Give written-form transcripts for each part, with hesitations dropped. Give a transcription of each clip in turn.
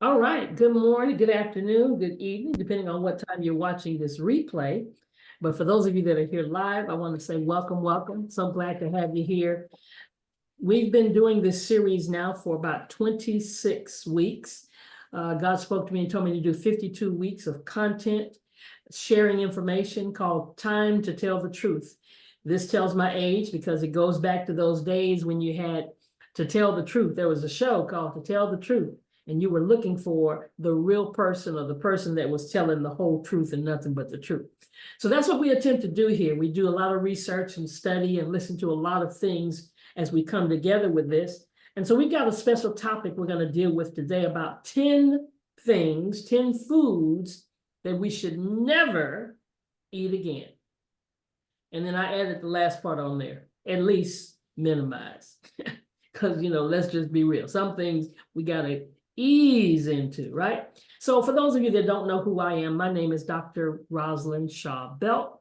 All right. Good morning, good afternoon, good evening, depending on what time you're watching this replay. But for those of you that are here live, I want to say welcome, welcome. So glad to have you here. We've been doing this series now for about 26 weeks. God spoke to me and told me to do 52 weeks of content, sharing information called Time to Tell the Truth. This tells my age because it goes back to those days when you had to tell the truth. There was a show called To Tell the Truth, and you were looking for the real person or the person that was telling the whole truth and nothing but the truth. So that's what we attempt to do here. We do a lot of research and study and listen to a lot of things as we come together with this. And so we got a special topic we're going to deal with today about 10 things, 10 foods that we should never eat again. And then I added the last part on there, at least minimize. Because, let's just be real. Some things we got to ease into, right? So for those of you that don't know who I am, my name is Dr. Rosalind Shaw Belt.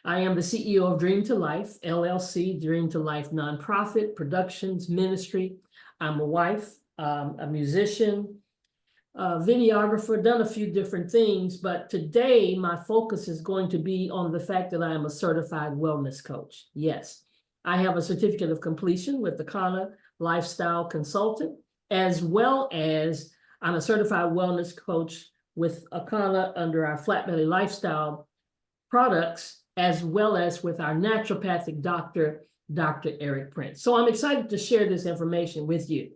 I am the CEO of Dream to Life, LLC, Dream to Life nonprofit, productions, ministry. I'm a wife, a musician, a videographer, done a few different things, but today my focus is going to be on the fact that I am a certified wellness coach. Yes, I have a certificate of completion with the Kana Lifestyle Consultant, as well as I'm a certified wellness coach with Akana under our Flat Belly Lifestyle products, as well as with our naturopathic doctor, Dr. Eric Prince. So I'm excited to share this information with you.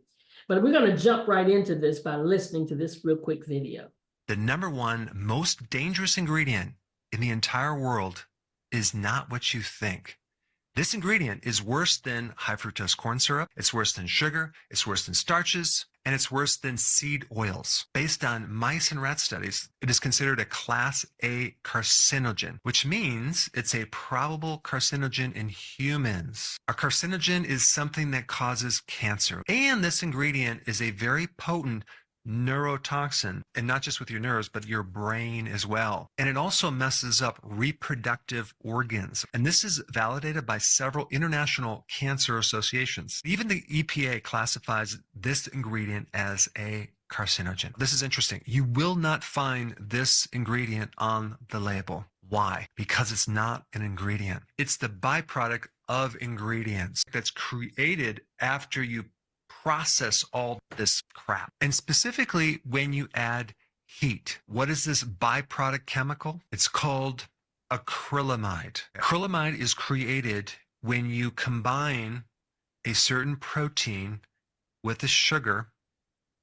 But we're going to jump right into this by listening to this real quick video. The number one most dangerous ingredient in the entire world is not what you think. This ingredient is worse than high fructose corn syrup, it's worse than sugar, it's worse than starches, and it's worse than seed oils. Based on mice and rat studies, it is considered a Class A carcinogen, which means it's a probable carcinogen in humans. A carcinogen is something that causes cancer. And this ingredient is a very potent neurotoxin, and not just with your nerves, but your brain as well. And it also messes up reproductive organs. And this is validated by several international cancer associations. Even the EPA classifies this ingredient as a carcinogen. This is interesting. You will not find this ingredient on the label. Why? Because it's not an ingredient. It's the byproduct of ingredients that's created after you process all this crap. And specifically when you add heat. What is this byproduct chemical? It's called acrylamide. Acrylamide is created when you combine a certain protein with a sugar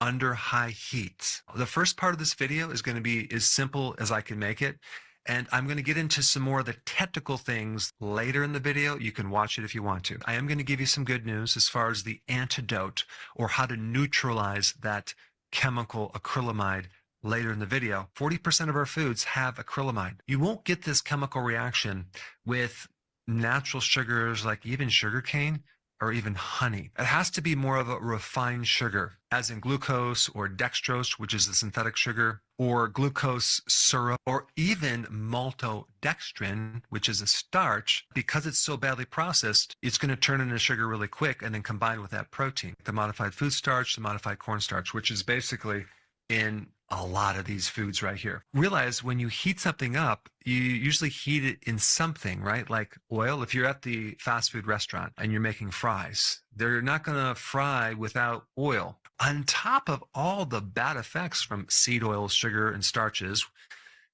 under high heat. The first part of this video is going to be as simple as I can make it. And I'm going to get into some more of the technical things later in the video. You can watch it if you want to. I am going to give you some good news as far as the antidote or how to neutralize that chemical acrylamide later in the video. 40% of our foods have acrylamide. You won't get this chemical reaction with natural sugars like even sugarcane or even honey. It has to be more of a refined sugar, as in glucose or dextrose, which is the synthetic sugar, or glucose syrup, or even maltodextrin, which is a starch. Because it's so badly processed, it's going to turn into sugar really quick and then combine with that protein. The modified food starch, the modified cornstarch, which is basically in a lot of these foods right here. Realize when you heat something up, you usually heat it in something, right? Like oil. If you're at the fast food restaurant and you're making fries, they're not going to fry without oil. On top of all the bad effects from seed oils, sugar, and starches,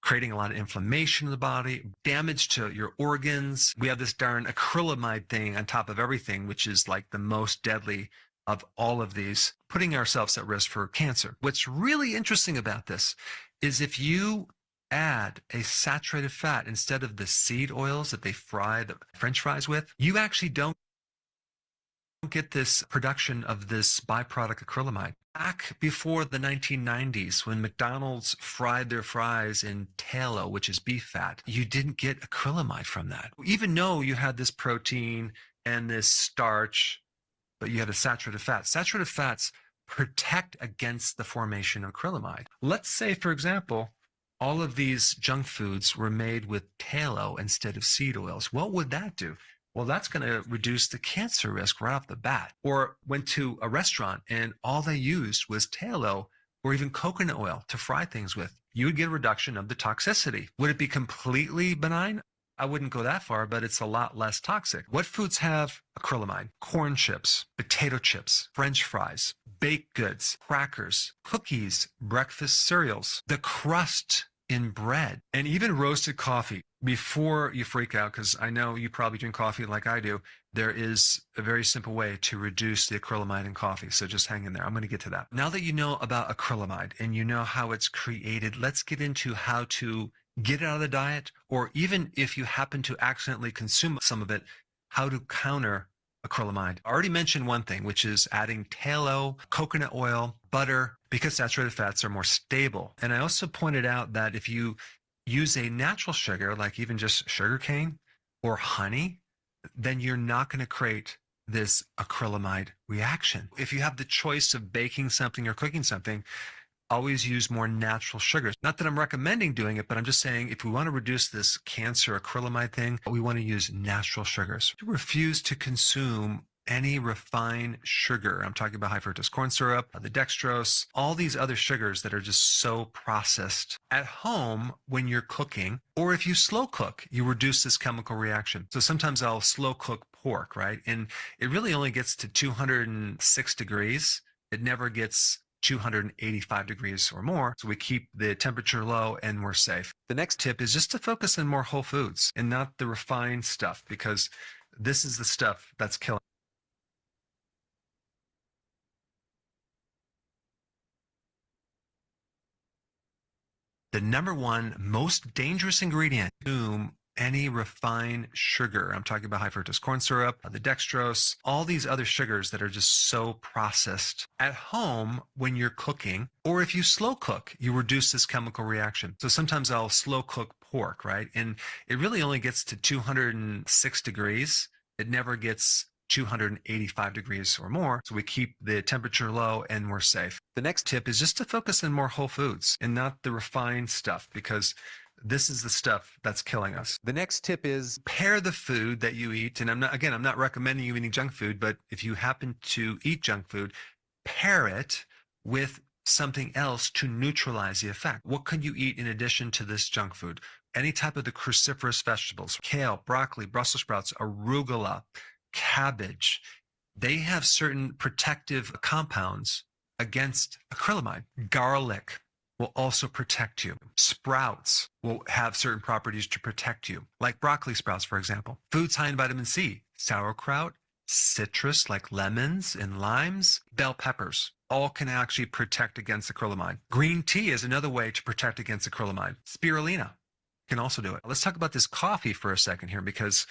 creating a lot of inflammation in the body, damage to your organs. We have this darn acrylamide thing on top of everything, which is like the most deadly of all of these, putting ourselves at risk for cancer. What's really interesting about this is if you add a saturated fat instead of the seed oils that they fry the French fries with, you actually don't get this production of this byproduct acrylamide. Back before the 1990s, when McDonald's fried their fries in tallow, which is beef fat, you didn't get acrylamide from that. Even though you had this protein and this starch, but you had a saturated fat. Saturated fats protect against the formation of acrylamide. Let's say, for example, all of these junk foods were made with tallow instead of seed oils. What would that do? Well, that's going to reduce the cancer risk right off the bat. Or went to a restaurant and all they used was tallow or even coconut oil to fry things with, you would get a reduction of the toxicity. Would it be completely benign? I wouldn't go that far, but it's a lot less toxic. What foods have acrylamide? Corn chips, potato chips, French fries, baked goods, crackers, cookies, breakfast cereals, the crust in bread, and even roasted coffee. Before you freak out, because I know you probably drink coffee like I do, there is a very simple way to reduce the acrylamide in coffee. So just hang in there. I'm going to get to that. Now that you know about acrylamide and you know how it's created, let's get into how to get it out of the diet, or even if you happen to accidentally consume some of it, how to counter acrylamide. I already mentioned one thing, which is adding tallow, coconut oil, butter, because saturated fats are more stable. And I also pointed out that if you use a natural sugar, like even just sugar cane or honey, then you're not going to create this acrylamide reaction. If you have the choice of baking something or cooking something, always use more natural sugars. Not that I'm recommending doing it, but I'm just saying if we want to reduce this cancer acrylamide thing, we want to use natural sugars. To refuse to consume any refined sugar. I'm talking about high fructose corn syrup, the dextrose, all these other sugars that are just so processed. At home, when you're cooking, or if you slow cook, you reduce this chemical reaction. So sometimes I'll slow cook pork, right? And it really only gets to 206 degrees. It never gets 285 degrees or more. So we keep the temperature low and we're safe. The next tip is just to focus on more whole foods and not the refined stuff, because this is the stuff that's killing. The number one most dangerous ingredient, any refined sugar. I'm talking about high fructose corn syrup, the dextrose, all these other sugars that are just so processed. At home, when you're cooking, or if you slow cook, you reduce this chemical reaction. So sometimes I'll slow cook pork, right? And it really only gets to 206 degrees. It never gets 285 degrees or more. So we keep the temperature low and we're safe. The next tip is just to focus on more whole foods and not the refined stuff, because this is the stuff that's killing us. The next tip is pair the food that you eat. And I'm not recommending you eating junk food, but if you happen to eat junk food, pair it with something else to neutralize the effect. What can you eat in addition to this junk food? Any type of the cruciferous vegetables, kale, broccoli, Brussels sprouts, arugula, cabbage. They have certain protective compounds against acrylamide. Garlic will also protect you. Sprouts will have certain properties to protect you, like broccoli sprouts, for example. Foods high in vitamin C, sauerkraut, citrus like lemons and limes, bell peppers, all can actually protect against acrylamide. Green tea is another way to protect against acrylamide. Spirulina can also do it. Let's talk about this coffee for a second here, because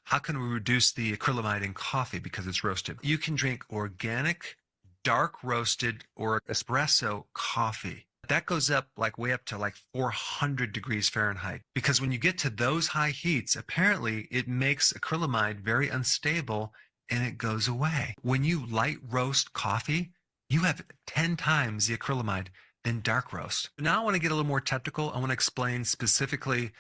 how can we reduce the acrylamide in coffee because it's roasted? You can drink organic, dark roasted, or espresso coffee. That goes up way up to 400 degrees Fahrenheit. Because when you get to those high heats, apparently it makes acrylamide very unstable and it goes away. When you light roast coffee, you have 10 times the acrylamide than dark roast. Now I want to get a little more technical. I want to explain specifically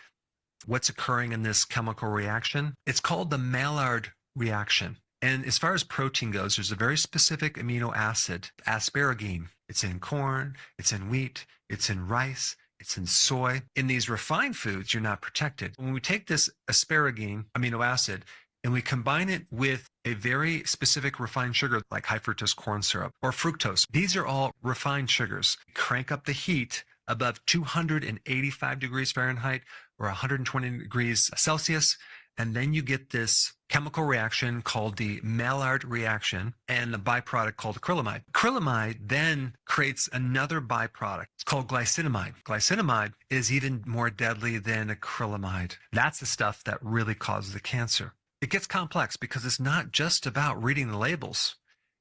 what's occurring in this chemical reaction. It's called the Maillard reaction. And as far as protein goes, there's a very specific amino acid, asparagine. It's in corn, it's in wheat, it's in rice, it's in soy. In these refined foods, you're not protected. When we take this asparagine amino acid and we combine it with a very specific refined sugar like high fructose corn syrup or fructose, these are all refined sugars. Crank up the heat above 285 degrees Fahrenheit or 120 degrees Celsius, and then you get this chemical reaction called the Maillard reaction and a byproduct called acrylamide. Acrylamide then creates another byproduct. It's called glycinamide. Glycinamide is even more deadly than acrylamide. That's the stuff that really causes the cancer. It gets complex because it's not just about reading the labels.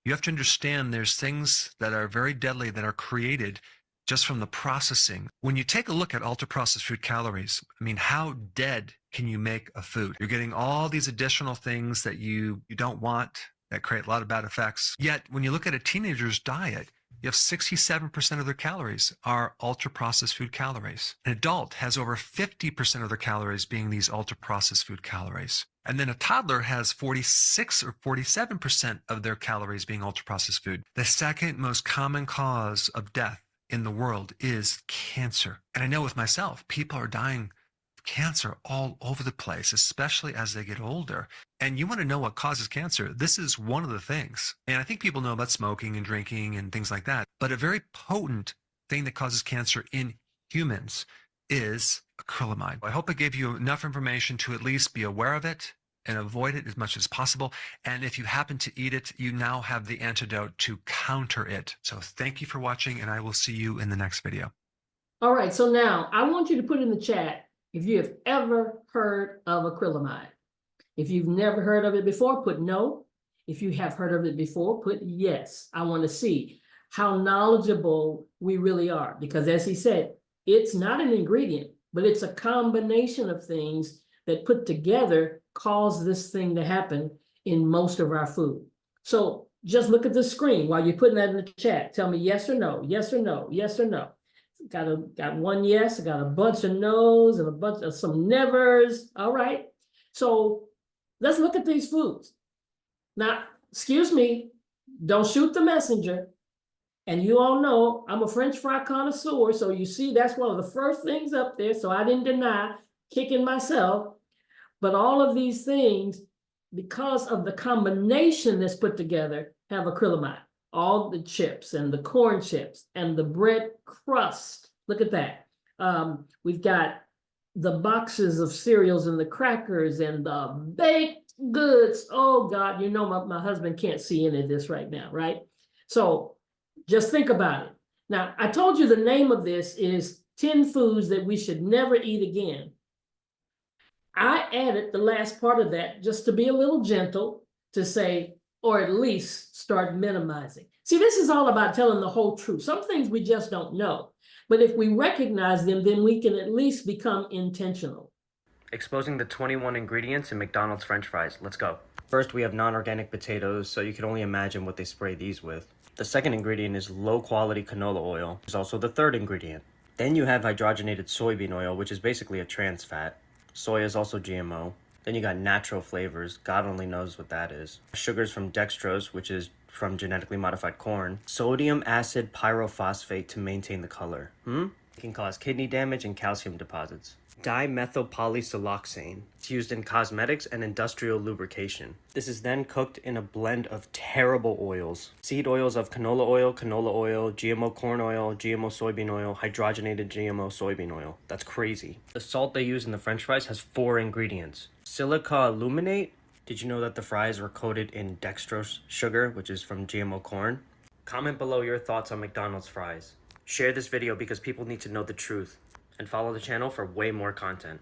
You have to understand there's things that are very deadly that are created just from the processing. When you take a look at ultra-processed food calories, how dead can you make a food? You're getting all these additional things that you don't want that create a lot of bad effects. Yet, when you look at a teenager's diet, you have 67% of their calories are ultra-processed food calories. An adult has over 50% of their calories being these ultra-processed food calories. And then a toddler has 46 or 47% of their calories being ultra-processed food. The second most common cause of death in the world is cancer. And I know with myself, people are dying of cancer all over the place, especially as they get older. And you want to know what causes cancer? This is one of the things. And I think people know about smoking and drinking and things like that. But a very potent thing that causes cancer in humans is acrylamide. I hope I gave you enough information to at least be aware of it and avoid it as much as possible. And if you happen to eat it, you now have the antidote to counter it. So thank you for watching, and I will see you in the next video. All right, so now I want you to put in the chat if you have ever heard of acrylamide. If you've never heard of it before, put no. If you have heard of it before, put yes. I want to see how knowledgeable we really are, because as he said, it's not an ingredient, but it's a combination of things that put together cause this thing to happen in most of our food. So just look at the screen while you're putting that in the chat. Tell me yes or no, yes or no, yes or no. Got one yes, I got a bunch of no's and a bunch of some nevers. All right. So let's look at these foods. Now, excuse me, don't shoot the messenger. And you all know I'm a French fry connoisseur. So you see, that's one of the first things up there. So I didn't deny kicking myself. But all of these things, because of the combination that's put together, have acrylamide. All the chips and the corn chips and the bread crust. Look at that. We've got the boxes of cereals and the crackers and the baked goods. Oh God, you know my husband can't see any of this right now, right? So just think about it. Now, I told you the name of this is 10 foods that we should never eat again. I added the last part of that just to be a little gentle, to say, or at least start minimizing. See, this is all about telling the whole truth. Some things we just don't know. But if we recognize them, then we can at least become intentional. Exposing the 21 ingredients in McDonald's French fries. Let's go. First, we have non-organic potatoes, so you can only imagine what they spray these with. The second ingredient is low-quality canola oil. It's also the third ingredient. Then you have hydrogenated soybean oil, which is basically a trans fat. Soy is also GMO. Then you got natural flavors. God only knows what that is. Sugars from dextrose, which is from genetically modified corn. Sodium acid pyrophosphate to maintain the color. It can cause kidney damage and calcium deposits. Dimethylpolysiloxane. It's used in cosmetics and industrial lubrication. This is then cooked in a blend of terrible oils. Seed oils of canola oil, GMO corn oil, GMO soybean oil, hydrogenated GMO soybean oil. That's crazy. The salt they use in the French fries has 4 ingredients. Silica aluminate. Did you know that the fries were coated in dextrose sugar, which is from GMO corn? Comment below your thoughts on McDonald's fries. Share this video because people need to know the truth. And follow the channel for way more content.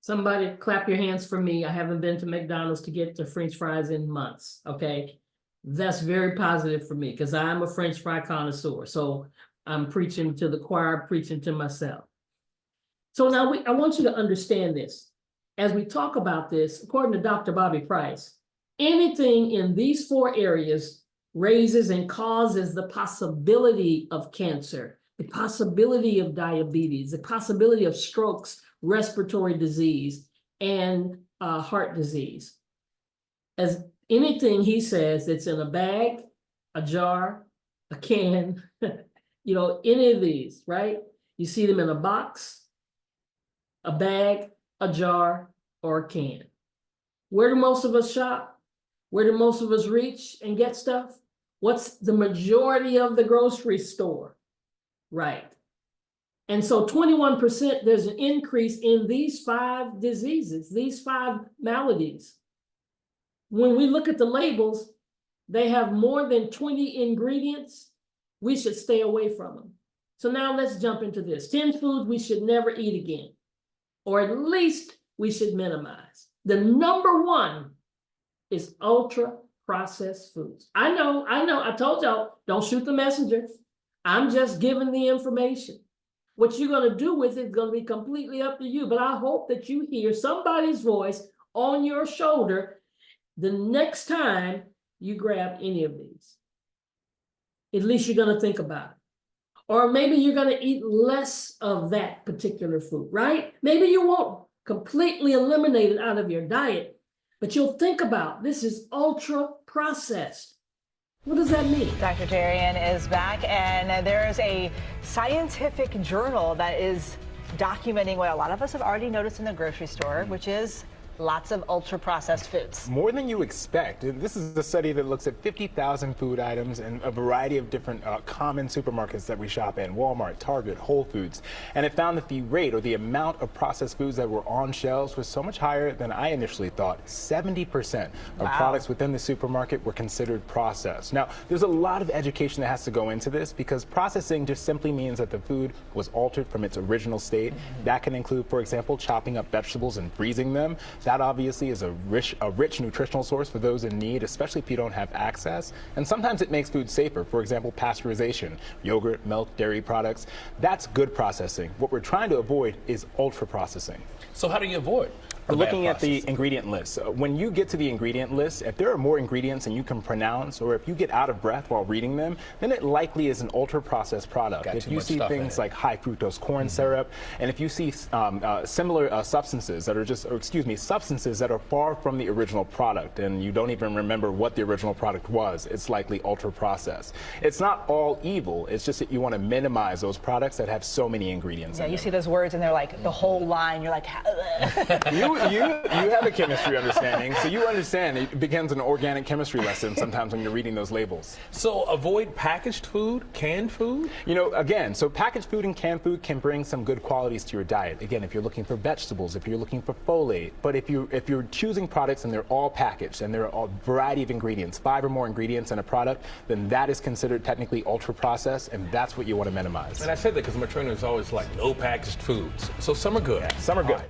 Somebody clap your hands for me. I haven't been to McDonald's to get the French fries in months, okay? That's very positive for me because I'm a French fry connoisseur. So I'm preaching to the choir, preaching to myself. So now I want you to understand this. As we talk about this, according to Dr. Bobby Price, anything in these 4 areas raises and causes the possibility of cancer, the possibility of diabetes, the possibility of strokes, respiratory disease, and heart disease. As anything he says that's in a bag, a jar, a can, you know, any of these, right? You see them in a box, a bag, a jar, or a can. Where do most of us shop? Where do most of us reach and get stuff? What's the majority of the grocery store? Right. And so 21%, there's an increase in these 5 diseases, these 5 maladies. When we look at the labels, they have more than 20 ingredients. We should stay away from them. So now let's jump into this. 10 foods we should never eat again, or at least we should minimize. The number 1 is ultra processed foods. I know, I told y'all, don't shoot the messenger. I'm just giving the information. What you're going to do with it is going to be completely up to you. But I hope that you hear somebody's voice on your shoulder the next time you grab any of these. At least you're going to think about it. Or maybe you're going to eat less of that particular food, right? Maybe you won't completely eliminate it out of your diet, but you'll think about this is ultra processed. What does that mean? Dr. Darian is back, and there is a scientific journal that is documenting what a lot of us have already noticed in the grocery store, which is lots of ultra-processed foods. More than you expect. This is a study that looks at 50,000 food items in a variety of different common supermarkets that we shop in, Walmart, Target, Whole Foods. And it found that the rate or the amount of processed foods that were on shelves was so much higher than I initially thought. 70% of products within the supermarket were considered processed. Now, there's a lot of education that has to go into this because processing just simply means that the food was altered from its original state. That can include, for example, chopping up vegetables and freezing them. That obviously is a rich nutritional source for those in need, especially if you don't have access. And sometimes it makes food safer. For example, pasteurization, yogurt, milk, dairy products. That's good processing. What we're trying to avoid is ultra processing. So how do you avoid? We're looking at the ingredient list. When you get to the ingredient list, if there are more ingredients than you can pronounce, or if you get out of breath while reading them, then it likely is an ultra-processed product. Got if too you much see stuff in things it. like high fructose corn syrup, and if you see similar substances that are substances that are far from the original product, and you don't even remember what the original product was, it's likely ultra-processed. It's not all evil. It's just that you want to minimize those products that have so many ingredients Yeah, in you them. see those words, and they're like the whole line. You're like, You have a chemistry understanding, so you understand it begins an organic chemistry lesson sometimes when you're reading those labels. So avoid packaged food, canned food? You know, again, so packaged food and canned food can bring some good qualities to your diet. Again, if you're looking for vegetables, if you're looking for folate, but if you're choosing products and they're all packaged and there are a variety of ingredients, 5 or more ingredients in a product, then that is considered technically ultra processed, and that's what you want to minimize. And I said that because my trainer is always like, no packaged foods. So some are good. Some are good.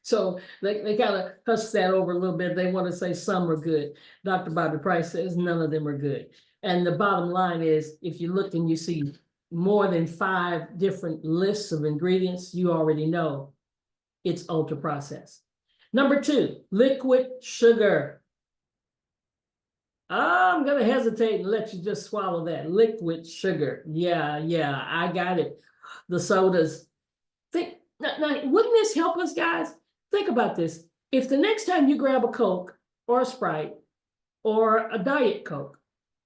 So they kind of hush that over a little bit. They want to say some are good. Dr. Bobby Price says none of them are good. And the bottom line is, if you look and you see more than 5 different lists of ingredients, you already know it's ultra processed. Number 2, liquid sugar. I'm going to hesitate and let you just swallow that. Liquid sugar. Yeah, I got it. The sodas. Now, wouldn't this help us, guys? Think about this. If the next time you grab a Coke or a Sprite or a Diet Coke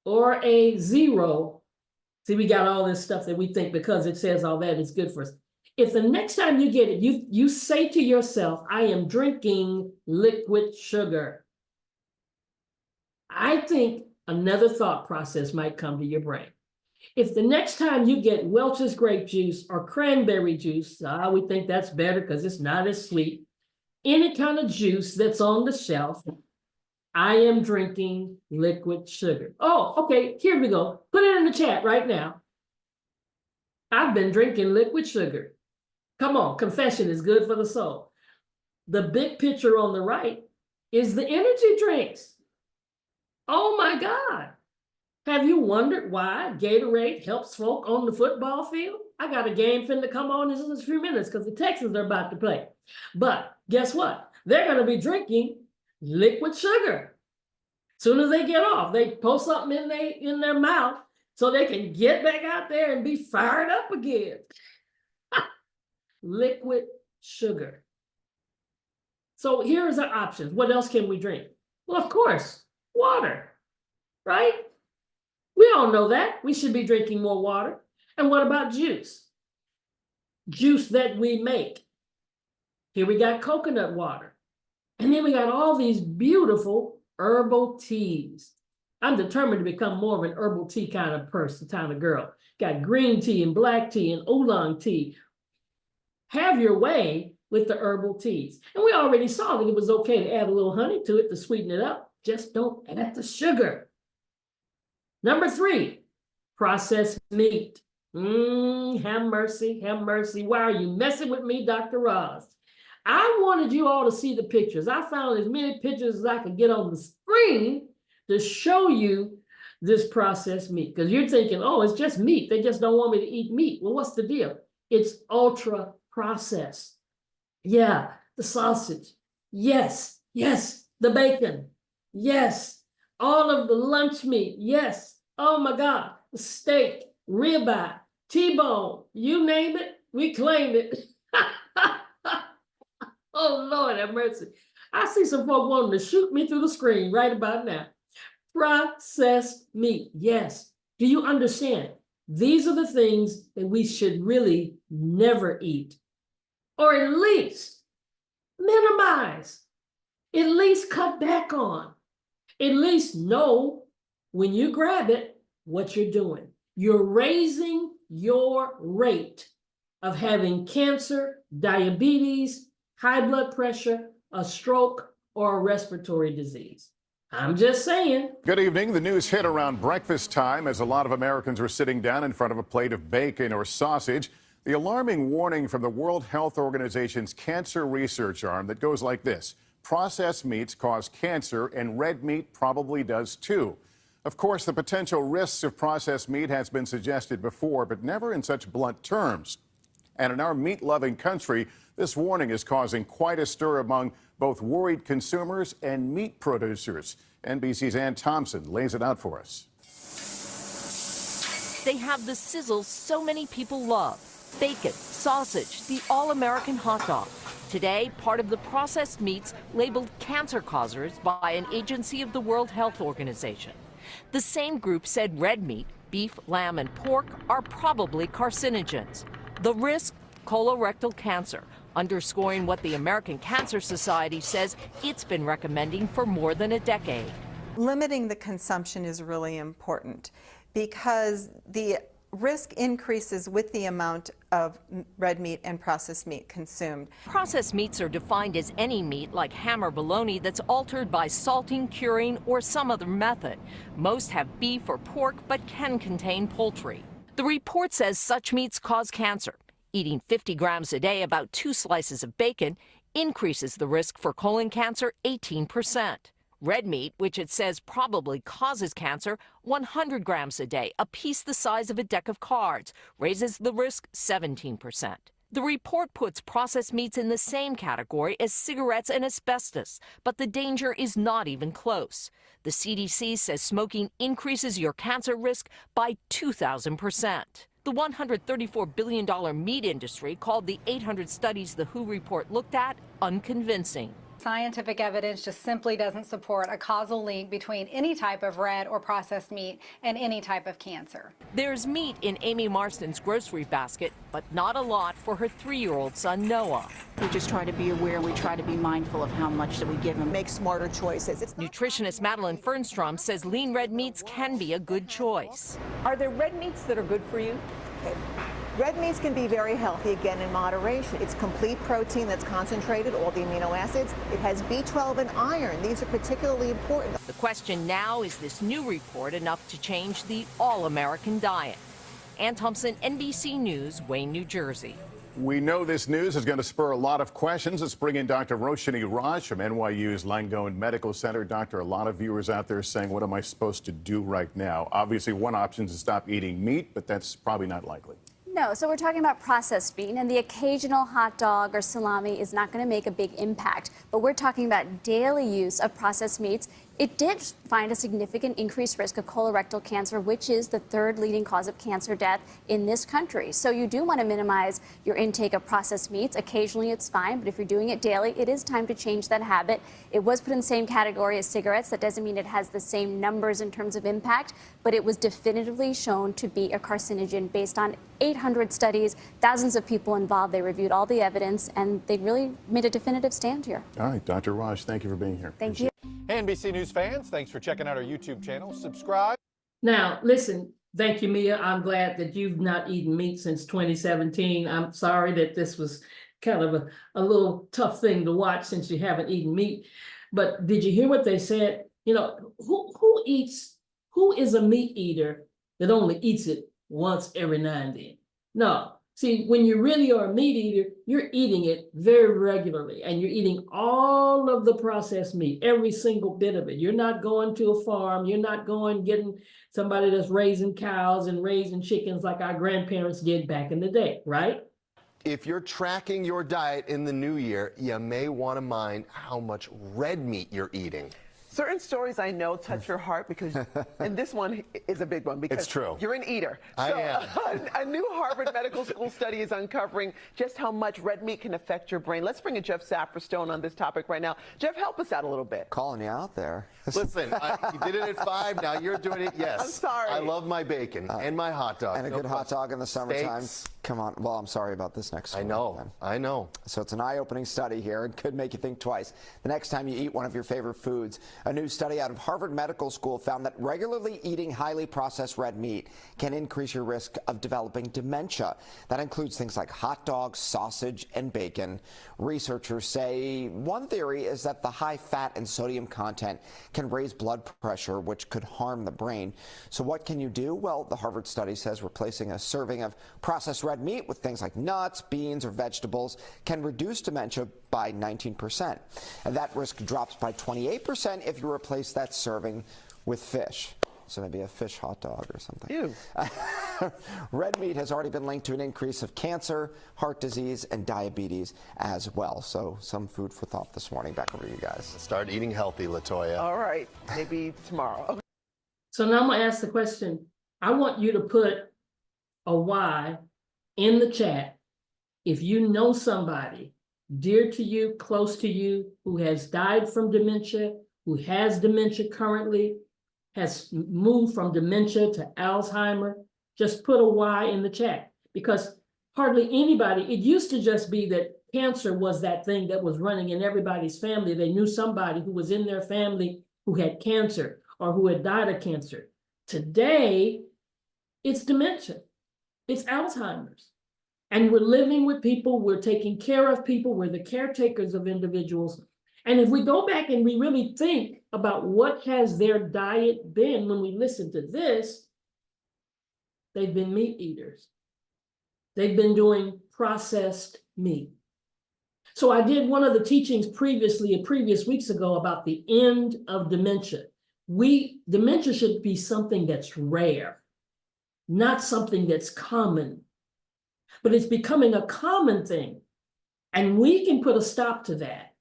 or a Zero, see, we got all this stuff that we think because it says all that is good for us. If the next time you get it, you say to yourself, I am drinking liquid sugar. I think another thought process might come to your brain. If the next time you get Welch's grape juice or cranberry juice, we think that's better because it's not as sweet. Any kind of juice that's on the shelf, I am drinking liquid sugar. Oh, okay, here we go. Put it in the chat right now. I've been drinking liquid sugar. Come on, confession is good for the soul. The big picture on the right is the energy drinks. Oh my God. Have you wondered why Gatorade helps folk on the football field? I got a game finna come on in just a few minutes because the Texans are about to play. But guess what? They're going to be drinking liquid sugar. Soon as they get off, they post something in their mouth so they can get back out there and be fired up again. Liquid sugar. So here's our options. What else can we drink? Well, of course, water, right? We all know that. We should be drinking more water. And what about juice? Juice that we make. Here we got coconut water. And then we got all these beautiful herbal teas. I'm determined to become more of an herbal tea kind of person, kind of girl. Got green tea and black tea and oolong tea. Have your way with the herbal teas. And we already saw that it was okay to add a little honey to it to sweeten it up. Just don't add the sugar. Number 3, processed meat. Have mercy, have mercy. Why are you messing with me, Dr. Ross? I wanted you all to see the pictures. I found as many pictures as I could get on the screen to show you this processed meat. Because you're thinking, oh, it's just meat. They just don't want me to eat meat. Well, what's the deal? It's ultra processed. Yeah, the sausage. Yes, the bacon. Yes. All of the lunch meat, yes. Oh my God, the steak, ribeye, T-bone, you name it, we claim it. Oh Lord have mercy. I see some folk wanting to shoot me through the screen right about now. Processed meat, yes. Do you understand? These are the things that we should really never eat, or at least minimize, at least cut back on, at least know when you grab it what you're doing. You're raising your rate of having cancer, diabetes, high blood pressure, a stroke, or a respiratory disease. I'm just saying. Good evening. The news hit around breakfast time as a lot of Americans were sitting down in front of a plate of bacon or sausage. The alarming warning from the World Health Organization's cancer research arm that goes like this: processed meats cause cancer, and red meat probably does too. Of course, the potential risks of processed meat has been suggested before, but never in such blunt terms. And in our meat-loving country, this warning is causing quite a stir among both worried consumers and meat producers. NBC's Ann Thompson lays it out for us. They have the sizzle so many people love: bacon, sausage, the all-American hot dog. Today, part of the processed meats labeled cancer causers by an agency of the World Health Organization. The same group said red meat, beef, lamb, and pork are probably carcinogens. The risk? Colorectal cancer, underscoring what the American Cancer Society says it's been recommending for more than a decade. Limiting the consumption is really important because the risk increases with the amount of red meat and processed meat consumed. Processed meats are defined as any meat like ham or bologna that's altered by salting, curing, or some other method. Most have beef or pork but can contain poultry. The report says such meats cause cancer. Eating 50 grams a day, about 2 slices of bacon, increases the risk for colon cancer 18%. Red meat, which it says probably causes cancer, 100 grams a day, a piece the size of a deck of cards, raises the risk 17%. The report puts processed meats in the same category as cigarettes and asbestos, but the danger is not even close. The CDC says smoking increases your cancer risk by 2,000%. The $134 billion meat industry called the 800 studies the WHO report looked at unconvincing. Scientific evidence just simply doesn't support a causal link between any type of red or processed meat and any type of cancer. There's meat in Amy Marston's grocery basket, but not a lot for her 3-year-old son, Noah. We just try to be aware, we try to be mindful of how much that we give him. Make smarter choices. Nutritionist Madeline Fernstrom says lean red meats can be a good choice. Are there red meats that are good for you? Okay. Red meats can be very healthy, again, in moderation. It's complete protein that's concentrated, all the amino acids. It has B12 and iron. These are particularly important. The question now, is this new report enough to change the all-American diet? Ann Thompson, NBC News, Wayne, New Jersey. We know this news is going to spur a lot of questions. Let's bring in Dr. Roshni Raj from NYU's Langone Medical Center. Doctor, a lot of viewers out there saying, what am I supposed to do right now? Obviously, one option is to stop eating meat, but that's probably not likely. No, so we're talking about processed meat, and the occasional hot dog or salami is not going to make a big impact. But we're talking about daily use of processed meats. It did find a significant increased risk of colorectal cancer, which is the 3rd leading cause of cancer death in this country. So you do want to minimize your intake of processed meats. Occasionally it's fine, but if you're doing it daily, it is time to change that habit. It was put in the same category as cigarettes. That doesn't mean it has the same numbers in terms of impact, but it was definitively shown to be a carcinogen based on 800 studies, thousands of people involved. They reviewed all the evidence, and they really made a definitive stand here. All right, Dr. Raj, thank you for being here. Thank you. Hey, NBC News fans, thanks for checking out our YouTube channel. Subscribe. Now, listen, thank you, Mia. I'm glad that you've not eaten meat since 2017. I'm sorry that this was kind of a little tough thing to watch since you haven't eaten meat. But did you hear what they said? You know, who is a meat eater that only eats it once every now and then? No. See, when you really are a meat eater, you're eating it very regularly, and you're eating all of the processed meat, every single bit of it. You're not going to a farm. You're not going getting somebody that's raising cows and raising chickens like our grandparents did back in the day, right? If you're tracking your diet in the new year, you may want to mind how much red meat you're eating. Certain stories I know touch your heart because, and this one is a big one because It's true. You're an eater. I am. A new Harvard Medical School study is uncovering just how much red meat can affect your brain. Let's bring in Jeff Saperstone on this topic right now. Jeff, help us out a little bit. Calling you out there. Listen, you did it at 5. Now you're doing it. Yes. I'm sorry. I love my bacon and my hot dog. And a good hot dog in the summertime. Steaks. Come on. Well, I'm sorry about this next one. I know. So it's an eye-opening study here. It could make you think twice the next time you eat one of your favorite foods. A new study out of Harvard Medical School found that regularly eating highly processed red meat can increase your risk of developing dementia. That includes things like hot dogs, sausage, and bacon. Researchers say one theory is that the high fat and sodium content can raise blood pressure, which could harm the brain. So what can you do? Well, the Harvard study says replacing a serving of processed red meat with things like nuts, beans, or vegetables can reduce dementia by 19%. And that risk drops by 28% if you replace that serving with fish. So maybe a fish hot dog or something. Ew. Red meat has already been linked to an increase of cancer, heart disease, and diabetes as well. So some food for thought this morning. Back over to you guys. Start eating healthy, Latoya. All right, maybe tomorrow. So now I'm gonna ask the question. I want you to put a Y in the chat if you know somebody dear to you, close to you, who has died from dementia, who has dementia currently, has moved from dementia to Alzheimer. Just put a Y in the chat, because hardly anybody, it used to just be that cancer was that thing that was running in everybody's family. They knew somebody who was in their family who had cancer or who had died of cancer. Today, it's dementia, it's Alzheimer's. And we're living with people, we're taking care of people, we're the caretakers of individuals. And if we go back and we really think about what has their diet been when we listen to this, they've been meat eaters. They've been doing processed meat. So I did one of the teachings previous weeks ago about the end of dementia. Dementia should be something that's rare, not something that's common. But it's becoming a common thing. And we can put a stop to that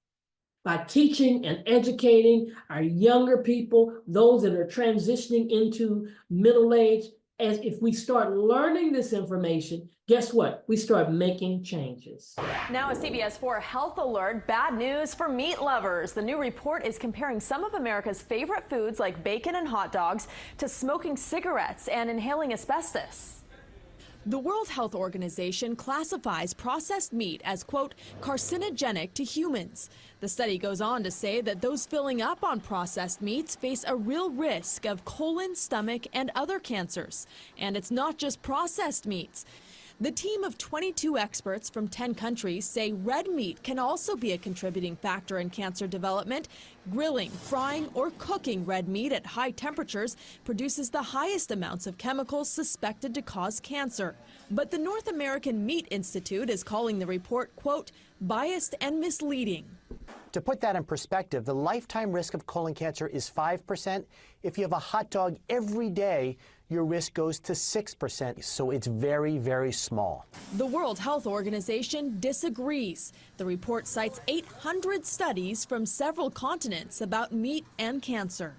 by teaching and educating our younger people, those that are transitioning into middle age. As if we start learning this information, guess what? We start making changes. Now a CBS 4 health alert, bad news for meat lovers. The new report is comparing some of America's favorite foods like bacon and hot dogs to smoking cigarettes and inhaling asbestos. The World Health Organization classifies processed meat as, quote, carcinogenic to humans. The study goes on to say that those filling up on processed meats face a real risk of colon, stomach, and other cancers. And it's not just processed meats. The team of 22 experts from 10 countries say red meat can also be a contributing factor in cancer development. Grilling, frying, or cooking red meat at high temperatures produces the highest amounts of chemicals suspected to cause cancer. But the North American Meat Institute is calling the report, quote, biased and misleading. To put that in perspective, the lifetime risk of colon cancer is 5%. If you have a hot dog every day, your risk goes to 6%. So it's very, very small. The World Health Organization disagrees. The report cites 800 studies from several continents about meat and cancer.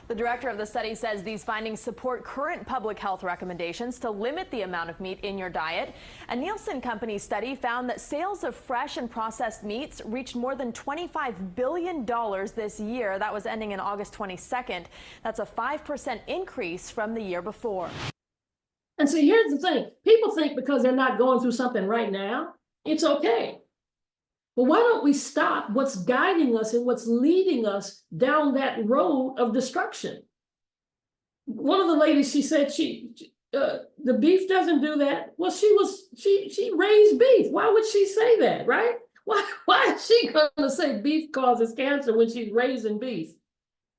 The director of the study says these findings support current public health recommendations to limit the amount of meat in your diet. A Nielsen Company study found that sales of fresh and processed meats reached more than $25 billion this year. That was ending in August 22nd. That's a 5% increase from the year before. And so here's the thing. People think because they're not going through something right now, it's okay. Well, why don't we stop what's guiding us and what's leading us down that road of destruction? One of the ladies, she said the beef doesn't do that. Well, she raised beef. Why would she say that, right? Why is she gonna say beef causes cancer when she's raising beef?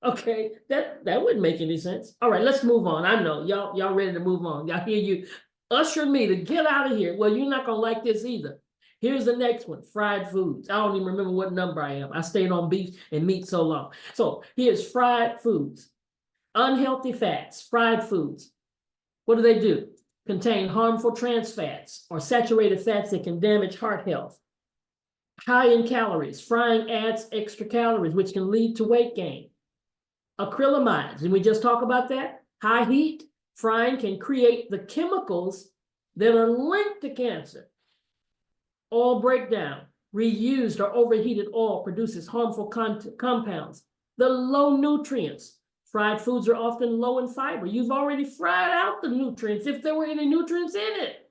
Okay, that wouldn't make any sense. All right, let's move on. I know y'all ready to move on. Y'all hear you usher me to get out of here. Well, you're not gonna like this either. Here's the next one, fried foods. I don't even remember what number I am. I stayed on beef and meat so long. So here's fried foods. Unhealthy fats, fried foods. What do? Contain harmful trans fats or saturated fats that can damage heart health. High in calories. Frying adds extra calories, which can lead to weight gain. Acrylamides, and we just talked about that. High heat frying can create the chemicals that are linked to cancer. Oil breakdown. Reused or overheated oil produces harmful compounds. The low nutrients. Fried foods are often low in fiber. You've already fried out the nutrients, if there were any nutrients in it.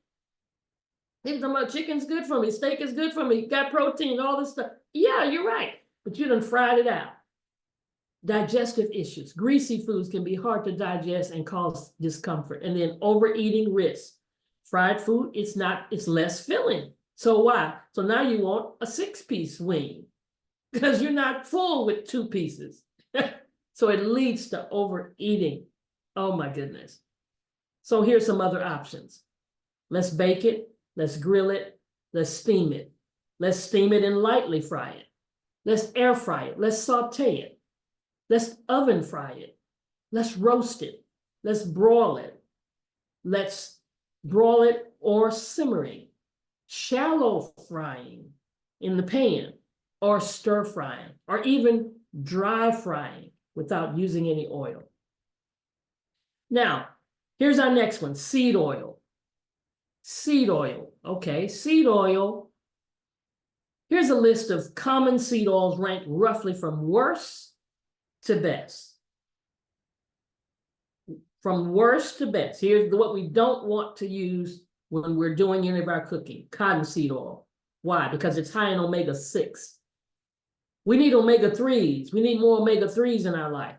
People talking about chicken's good for me, steak is good for me, got protein, all this stuff. Yeah, you're right, but you done fried it out. Digestive issues. Greasy foods can be hard to digest and cause discomfort. And then overeating risk. Fried food, it's less filling. So why? So now you want a 6-piece wing because you're not full with 2 pieces. So it leads to overeating. Oh my goodness. So here's some other options. Let's bake it. Let's grill it. Let's steam it. Let's steam it and lightly fry it. Let's air fry it. Let's saute it. Let's oven fry it. Let's roast it. Let's broil it. Let's broil it or simmering. Shallow frying in the pan, or stir frying, or even dry frying without using any oil. Now, here's our next one, seed oil. Seed oil, okay, seed oil. Here's a list of common seed oils ranked roughly from worst to best. From worst to best. Here's what we don't want to use when we're doing any of our cooking. Cottonseed oil. Why? Because it's high in omega-6. We need omega-3s. We need more omega-3s in our life.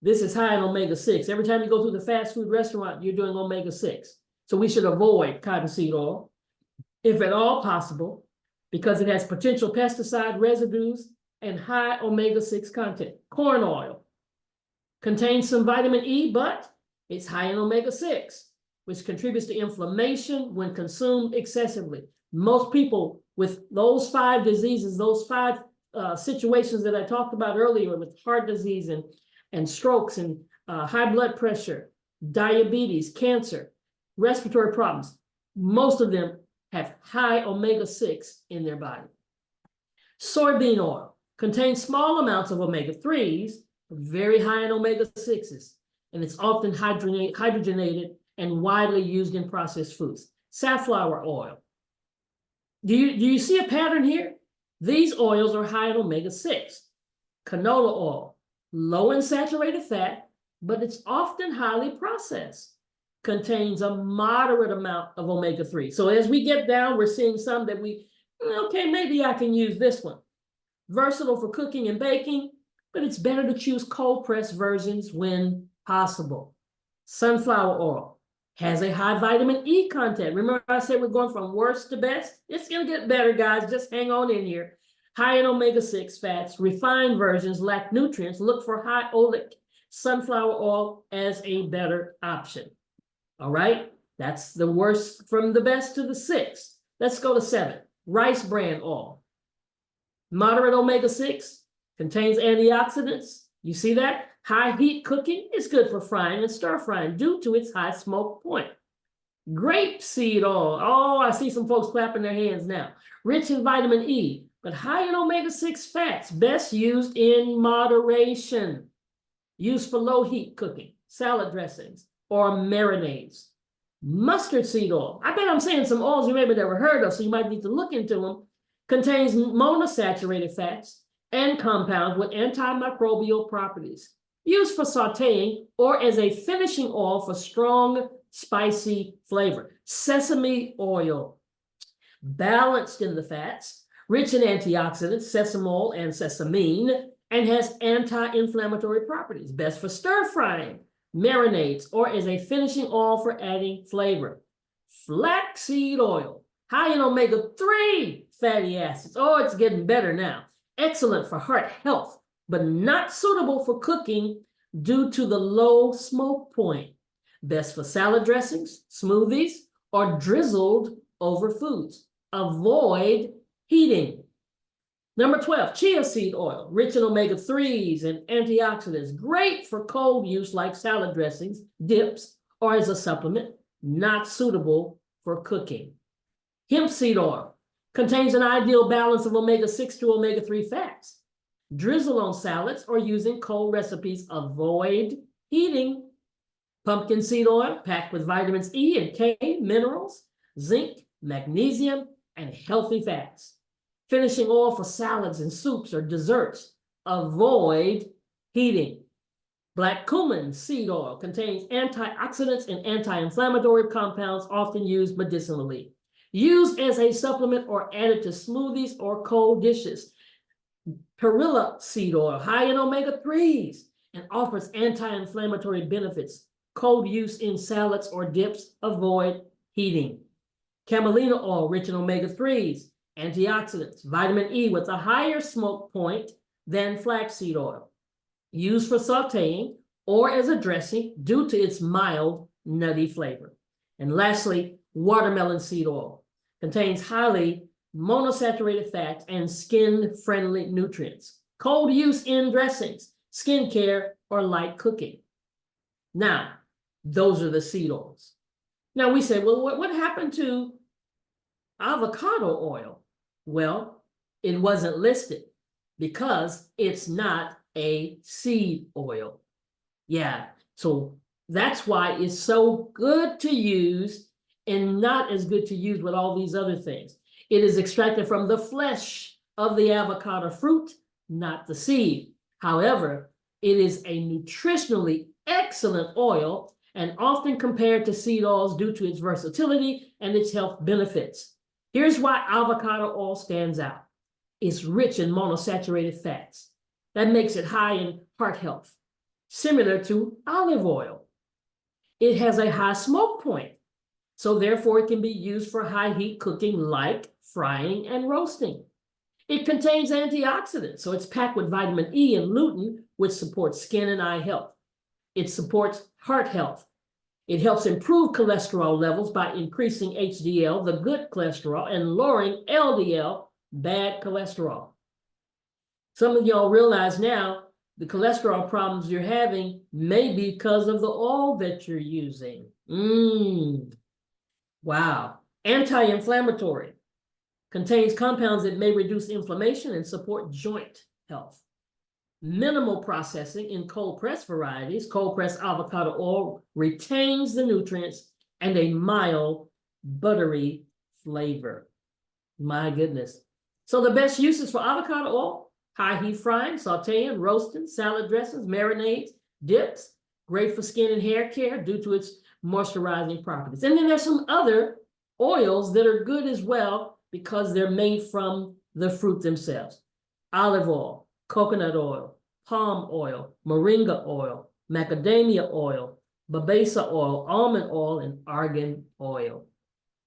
This is high in omega-6. Every time you go through the fast food restaurant, you're doing omega-6. So we should avoid cottonseed oil, if at all possible, because it has potential pesticide residues and high omega-6 content. Corn oil contains some vitamin E, but it's high in omega-6, which contributes to inflammation when consumed excessively. Most people with those 5 diseases, those 5 situations that I talked about earlier with heart disease and strokes and high blood pressure, diabetes, cancer, respiratory problems, most of them have high omega-6 in their body. Soybean oil contains small amounts of omega-3s, very high in omega-6s, and it's often hydrogenated and widely used in processed foods. Safflower oil. Do you see a pattern here? These oils are high in omega-6. Canola oil, low in saturated fat, but it's often highly processed. Contains a moderate amount of omega-3. So as we get down, we're seeing some that okay, maybe I can use this one. Versatile for cooking and baking, but it's better to choose cold pressed versions when possible. Sunflower oil has a high vitamin E content. Remember I said we're going from worst to best? It's gonna get better, guys, just hang on in here. High in omega-6 fats, refined versions lack nutrients. Look for high oleic sunflower oil as a better option. All right, that's the worst from the best to the 6. Let's go to 7. Rice bran oil. Moderate omega-6, contains antioxidants. You see that? High heat cooking is good for frying and stir frying due to its high smoke point. Grapeseed oil. Oh, I see some folks clapping their hands now. Rich in vitamin E, but high in omega-6 fats. Best used in moderation. Used for low heat cooking, salad dressings, or marinades. Mustard seed oil. I bet I'm saying some oils you maybe never heard of, so you might need to look into them. Contains monosaturated fats and compounds with antimicrobial properties. Used for sauteing or as a finishing oil for strong, spicy flavor. Sesame oil. Balanced in the fats, rich in antioxidants, sesamol and sesamine, and has anti-inflammatory properties. Best for stir frying, marinades, or as a finishing oil for adding flavor. Flaxseed oil, high in omega-3 fatty acids. Oh, it's getting better now. Excellent for heart health, but not suitable for cooking due to the low smoke point. Best for salad dressings, smoothies, or drizzled over foods. Avoid heating. Number 12, chia seed oil, rich in omega-3s and antioxidants. Great for cold use like salad dressings, dips, or as a supplement. Not suitable for cooking. Hemp seed oil Contains an ideal balance of omega-6 to omega-3 fats. Drizzle on salads or using cold recipes. Avoid heating. Pumpkin seed oil packed with vitamins E and K, minerals, zinc, magnesium, and healthy fats. Finishing oil for salads and soups or desserts. Avoid heating. Black cumin seed oil contains antioxidants and anti-inflammatory compounds often used medicinally. Used as a supplement or added to smoothies or cold dishes. Perilla seed oil, high in omega-3s, and offers anti-inflammatory benefits. Cold use in salads or dips. Avoid heating. Camelina oil, rich in omega-3s, antioxidants, vitamin E with a higher smoke point than flaxseed oil. Used for sauteing or as a dressing due to its mild, nutty flavor. And lastly, watermelon seed oil contains highly monosaturated fats and skin-friendly nutrients. Cold use in dressings, skincare, or light cooking. Now, those are the seed oils. Now we say, well, what happened to avocado oil? Well, it wasn't listed because it's not a seed oil. Yeah, so that's why it's so good to use and not as good to use with all these other things. It is extracted from the flesh of the avocado fruit, not the seed. However, it is a nutritionally excellent oil and often compared to seed oils due to its versatility and its health benefits. Here's why avocado oil stands out. It's rich in monosaturated fats. That makes it high in heart health, similar to olive oil. It has a high smoke point, so therefore it can be used for high heat cooking like frying and roasting. It contains antioxidants, so it's packed with vitamin E and lutein, which supports skin and eye health. It supports heart health. It helps improve cholesterol levels by increasing HDL, the good cholesterol, and lowering LDL, bad cholesterol. Some of y'all realize now the cholesterol problems you're having may be because of the oil that you're using. Wow. Anti-inflammatory. Contains compounds that may reduce inflammation and support joint health. Minimal processing in cold-pressed varieties. Cold-pressed avocado oil retains the nutrients and a mild, buttery flavor. My goodness. So the best uses for avocado oil: high heat frying, sauteing, roasting, salad dressings, marinades, dips. Great for skin and hair care due to its moisturizing properties. And then there's some other oils that are good as well because they're made from the fruit themselves. Olive oil, coconut oil, palm oil, moringa oil, macadamia oil, babasa oil, almond oil, and argan oil.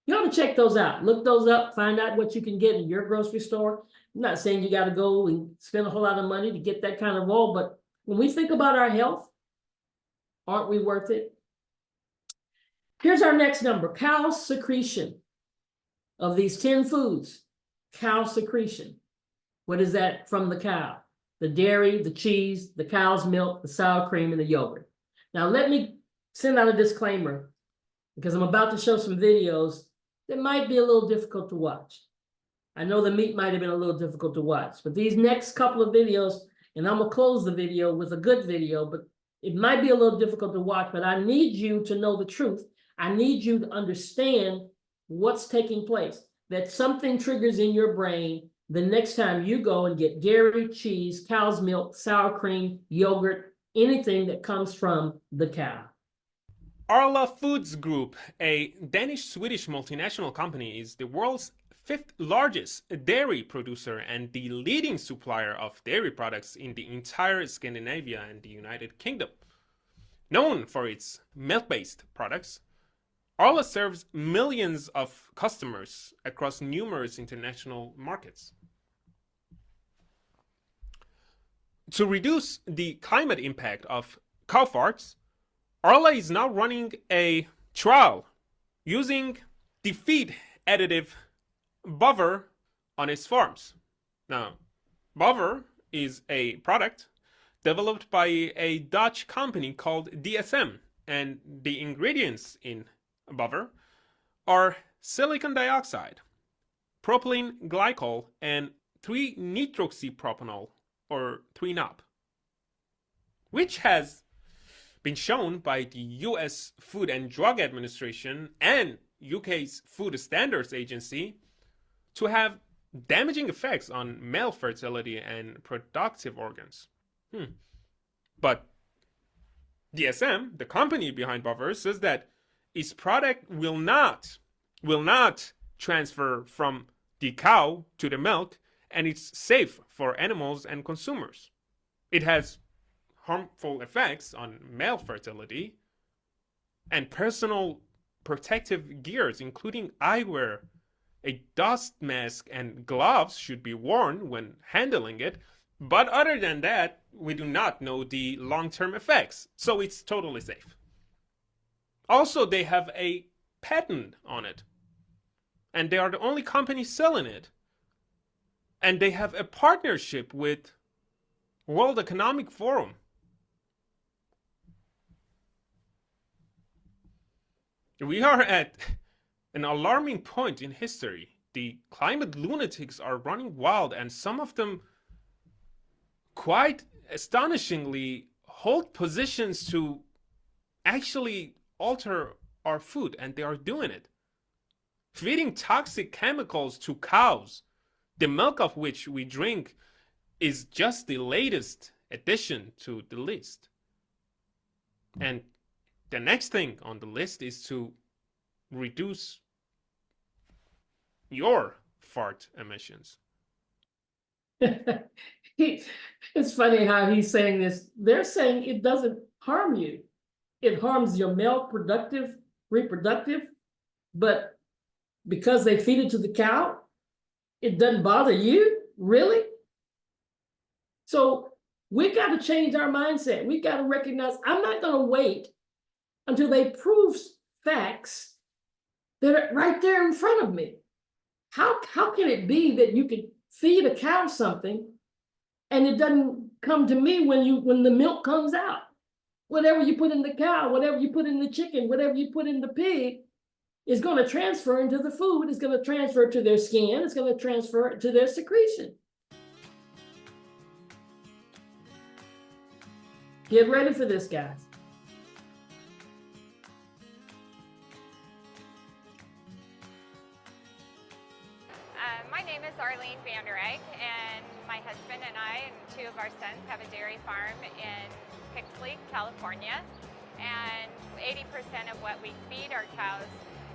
You ought to check those out. Look those up, find out what you can get in your grocery store. I'm not saying you got to go and spend a whole lot of money to get that kind of oil, but when we think about our health, aren't we worth it? Here's our next number: cow secretion. Of these 10 foods, cow secretion. What is that from the cow? The dairy, the cheese, the cow's milk, the sour cream, and the yogurt. Now let me send out a disclaimer because I'm about to show some videos that might be a little difficult to watch. I know the meat might have been a little difficult to watch, but these next couple of videos, and I'm gonna close the video with a good video, but it might be a little difficult to watch, but I need you to know the truth. I need you to understand what's taking place, that something triggers in your brain the next time you go and get dairy, cheese, cow's milk, sour cream, yogurt, anything that comes from the cow. Arla Foods Group, a Danish-Swedish multinational company, is the world's 5th largest dairy producer and the leading supplier of dairy products in the entire Scandinavia and the United Kingdom. Known for its milk-based products, Arla serves millions of customers across numerous international markets. To reduce the climate impact of cow farts, Arla is now running a trial using the feed additive Bover on its farms. Now, Bover is a product developed by a Dutch company called DSM, and the ingredients in Bover are silicon dioxide, propylene glycol, and 3-nitroxypropanol, or 3-NOP, which has been shown by the US Food and Drug Administration and UK's Food Standards Agency to have damaging effects on male fertility and reproductive organs. But DSM, the company behind Bovaer, says that its product will not transfer from the cow to the milk, and it's safe for animals and consumers. It has harmful effects on male fertility, and personal protective gears, including eyewear, a dust mask, and gloves should be worn when handling it. But other than that, we do not know the long-term effects, so it's totally safe. Also, they have a patent on it, and they are the only company selling it. And they have a partnership with World Economic Forum. We are at an alarming point in history. The climate lunatics are running wild, and some of them quite astonishingly hold positions to actually alter our food, and they are doing it. Feeding toxic chemicals to cows, the milk of which we drink, is just the latest addition to the list. And the next thing on the list is to reduce your fart emissions. It's funny how he's saying this. They're saying it doesn't harm you. It harms your male reproductive, but because they feed it to the cow, it doesn't bother you? Really? So we got to change our mindset. We got to recognize I'm not going to wait until they prove facts that are right there in front of me. How can it be that you could feed a cow something and it doesn't come to me when the milk comes out? Whatever you put in the cow, whatever you put in the chicken, whatever you put in the pig is going to transfer into the food. It's going to transfer to their skin. It's going to transfer to their secretion. Get ready for this, guys. My name is Arlene Vander Eyck, and my husband and I and two of our sons have a dairy farm in Pixley, California. And 80% of what we feed our cows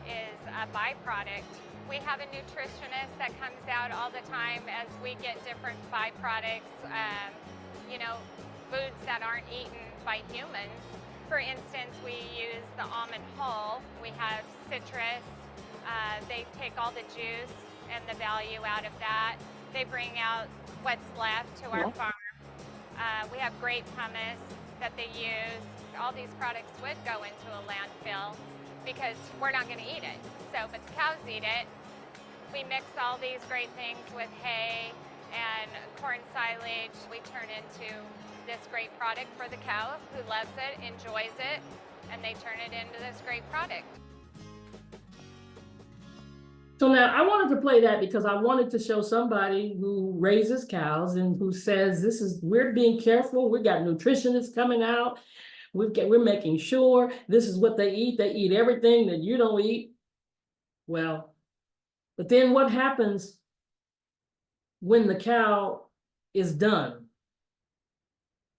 is a byproduct. We have a nutritionist that comes out all the time as we get different byproducts, foods that aren't eaten by humans. For instance, we use the almond hull. We have citrus. They take all the juice and the value out of that. They bring out what's left to our farm. We have grape hummus that they use. All these products would go into a landfill because we're not going to eat it. So, but the cows eat it. We mix all these great things with hay and corn silage. We turn into this great product for the cow who loves it, enjoys it, and they turn it into this great product. So now I wanted to play that because I wanted to show somebody who raises cows and who says we're being careful. We got nutritionists coming out. We're making sure this is what they eat. They eat everything that you don't eat. Well, but then what happens when the cow is done?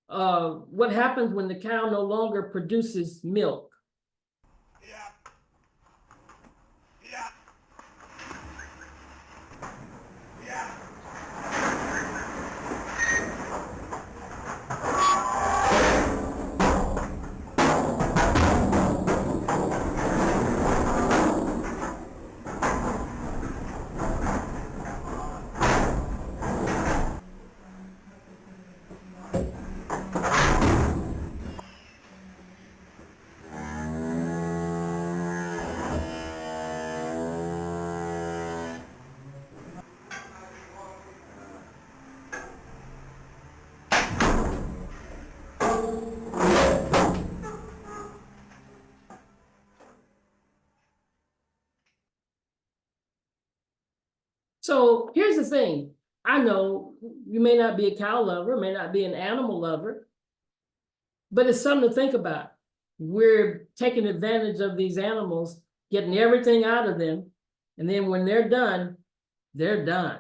What happens when the cow no longer produces milk? So here's the thing. I know you may not be a cow lover, may not be an animal lover, but it's something to think about. We're taking advantage of these animals, getting everything out of them, and then when they're done, they're done.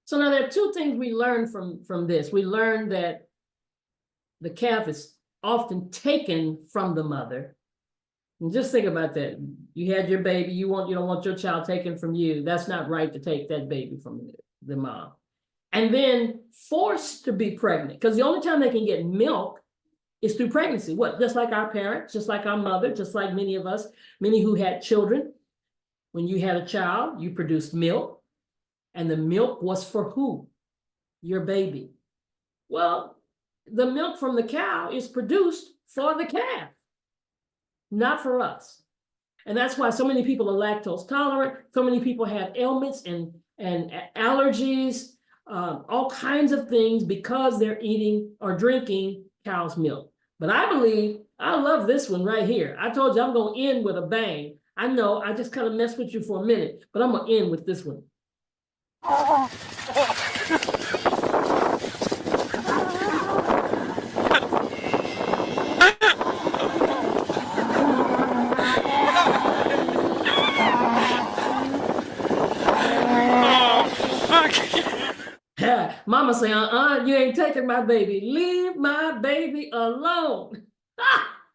So now there are two things we learned from this. We learned that the calf is often taken from the mother. And just think about that. You had your baby, you don't want your child taken from you. That's not right to take that baby from the mom. And then forced to be pregnant, because the only time they can get milk is through pregnancy. What? Just like our parents, just like our mother, just like many of us, many who had children. When you had a child, you produced milk. And the milk was for who? Your baby. Well, the milk from the cow is produced for the calf, not for us. And that's why so many people are lactose tolerant. So many people have ailments and allergies, all kinds of things because they're eating or drinking cow's milk. But I believe, I love this one right here. I told you I'm going to end with a bang. I know I just kind of messed with you for a minute, but I'm going to end with this one. Mama say, you ain't taking my baby. Leave my baby alone.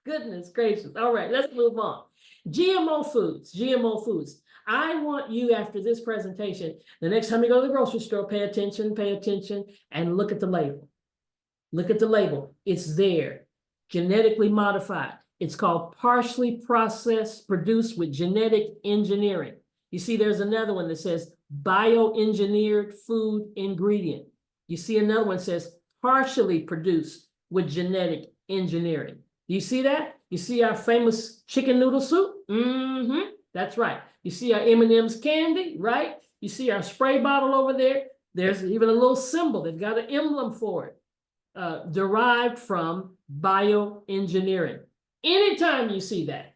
Goodness gracious. All right, let's move on. GMO foods, GMO foods. I want you, after this presentation, the next time you go to the grocery store, pay attention, and look at the label. Look at the label. It's there. Genetically modified. It's called partially processed, produced with genetic engineering. You see, there's another one that says bioengineered food ingredient. You see another one that says partially produced with genetic engineering. Do you see that? You see our famous chicken noodle soup? Mm-hmm. That's right. You see our M&M's candy, right? You see our spray bottle over there. There's even a little symbol. They've got an emblem for it, derived from bioengineering. Anytime you see that,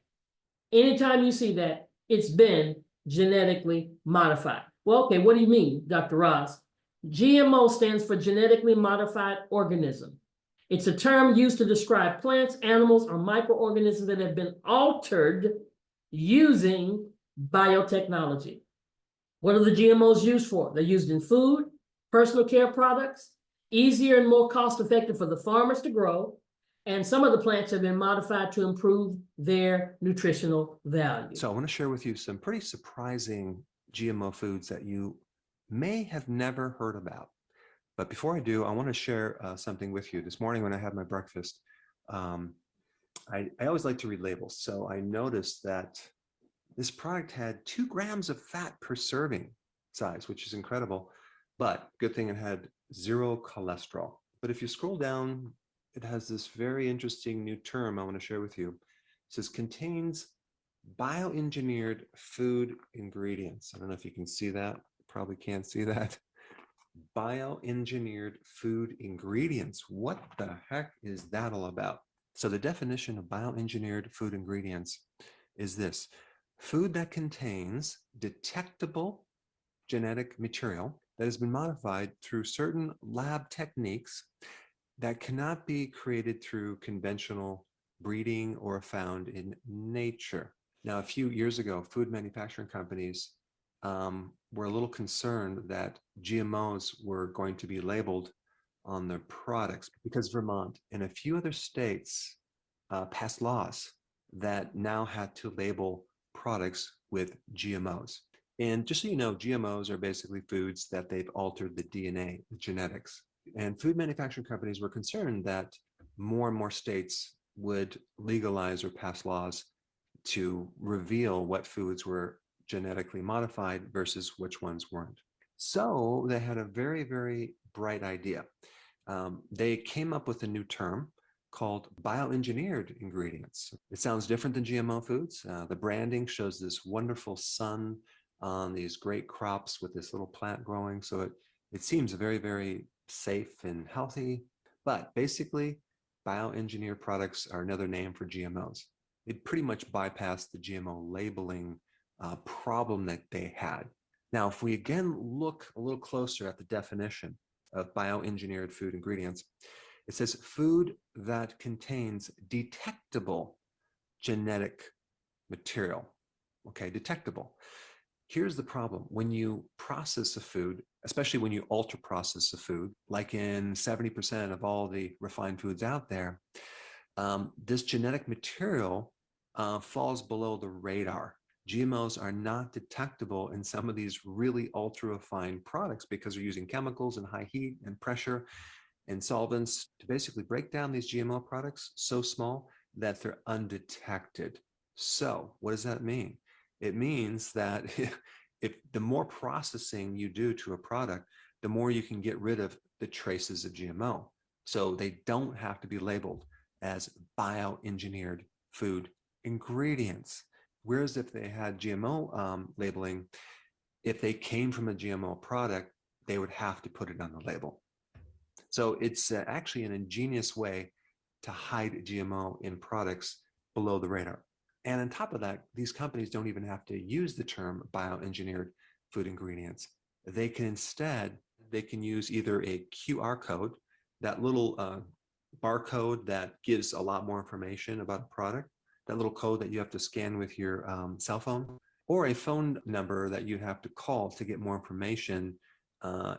it's been genetically modified. Well, okay, what do you mean, Dr. Ross? GMO stands for genetically modified organism. It's a term used to describe plants, animals, or microorganisms that have been altered using biotechnology. What are the GMOs used for? They're used in food, personal care products, easier and more cost-effective for the farmers to grow, and some of the plants have been modified to improve their nutritional value. So I want to share with you some pretty surprising GMO foods that you may have never heard about. But before I do, I want to share something with you. This morning when I had my breakfast, I always like to read labels. So I noticed that this product had 2 grams of fat per serving size, which is incredible. But good thing it had 0 cholesterol. But if you scroll down, it has this very interesting new term I want to share with you. It says contains bioengineered food ingredients. I don't know if you can see that. Probably can't see that. Bioengineered food ingredients. What the heck is that all about? So the definition of bioengineered food ingredients is this: food that contains detectable genetic material that has been modified through certain lab techniques that cannot be created through conventional breeding or found in nature. Now, a few years ago, food manufacturing companies were a little concerned that GMOs were going to be labeled on their products because Vermont and a few other states passed laws that now had to label products with GMOs. And just so you know, GMOs are basically foods that they've altered the DNA, the genetics. And food manufacturing companies were concerned that more and more states would legalize or pass laws to reveal what foods were genetically modified versus which ones weren't. So they had a very, very bright idea. They came up with a new term called bioengineered ingredients. It sounds different than GMO foods. The branding shows this wonderful sun on these great crops with this little plant growing. So it seems very, very safe and healthy. But basically, bioengineered products are another name for GMOs. It pretty much bypassed the GMO labeling problem that they had. Now, if we again look a little closer at the definition of bioengineered food ingredients, it says food that contains detectable genetic material. Okay, detectable. Here's the problem. When you process a food, especially when you ultra process a food, like in 70% of all the refined foods out there, this genetic material falls below the radar. GMOs are not detectable in some of these really ultra refined products because they're using chemicals and high heat and pressure and solvents to basically break down these GMO products so small that they're undetected. So what does that mean? It means that if the more processing you do to a product, the more you can get rid of the traces of GMO. So they don't have to be labeled as bioengineered food ingredients. Whereas if they had GMO labeling, if they came from a GMO product, they would have to put it on the label. So it's actually an ingenious way to hide GMO in products below the radar. And on top of that, these companies don't even have to use the term bioengineered food ingredients. They can instead, they can use either a QR code, that little barcode that gives a lot more information about a product, that little code that you have to scan with your cell phone, or a phone number that you have to call to get more information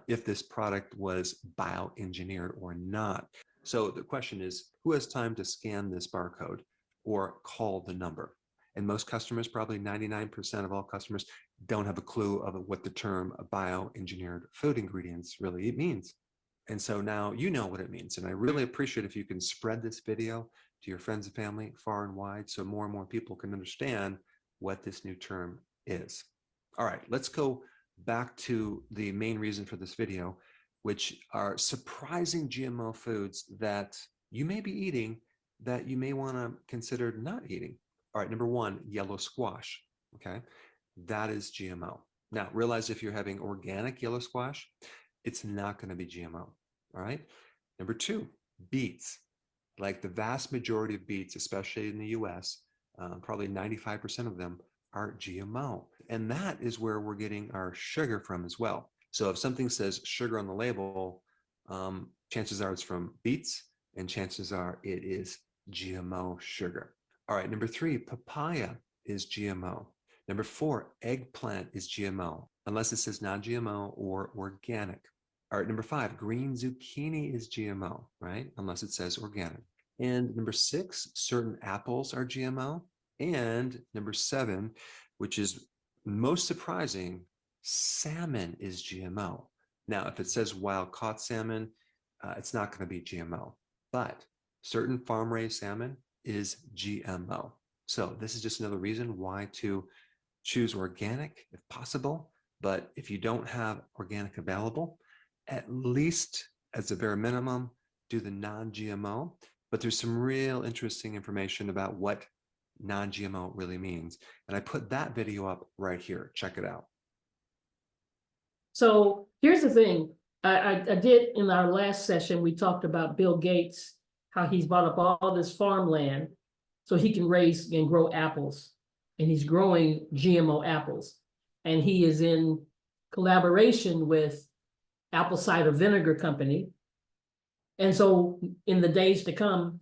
if this product was bioengineered or not. So the question is, who has time to scan this barcode or call the number? And most customers, probably 99% of all customers, don't have a clue of what the term bioengineered food ingredients really means. And so now you know what it means. And I really appreciate if you can spread this video to your friends and family far and wide so more and more people can understand what this new term is. All right, let's go back to the main reason for this video, which are surprising GMO foods that you may be eating that you may want to consider not eating. All right, number one, yellow squash. Okay, that is GMO. Now, realize if you're having organic yellow squash, it's not going to be GMO. All right. Number two, beets. Like the vast majority of beets, especially in the US, probably 95% of them are GMO. And that is where we're getting our sugar from as well. So if something says sugar on the label, chances are it's from beets, and chances are it is GMO sugar. All right, number three, papaya is GMO. Number four, eggplant is GMO, unless it says non-GMO or organic. All right, number five, green zucchini is GMO, right? Unless it says organic. And number six, certain apples are GMO. And number seven, which is most surprising, salmon is GMO. Now, if it says wild caught salmon, it's not going to be GMO. But certain farm-raised salmon is GMO. So this is just another reason why to choose organic if possible. But if you don't have organic available, at least as a bare minimum, do the non-GMO. But there's some real interesting information about what non-GMO really means. And I put that video up right here. Check it out. So here's the thing. I did in our last session, we talked about Bill Gates, how he's bought up all this farmland so he can raise and grow apples. And he's growing GMO apples. And he is in collaboration with apple cider vinegar company. And so in the days to come,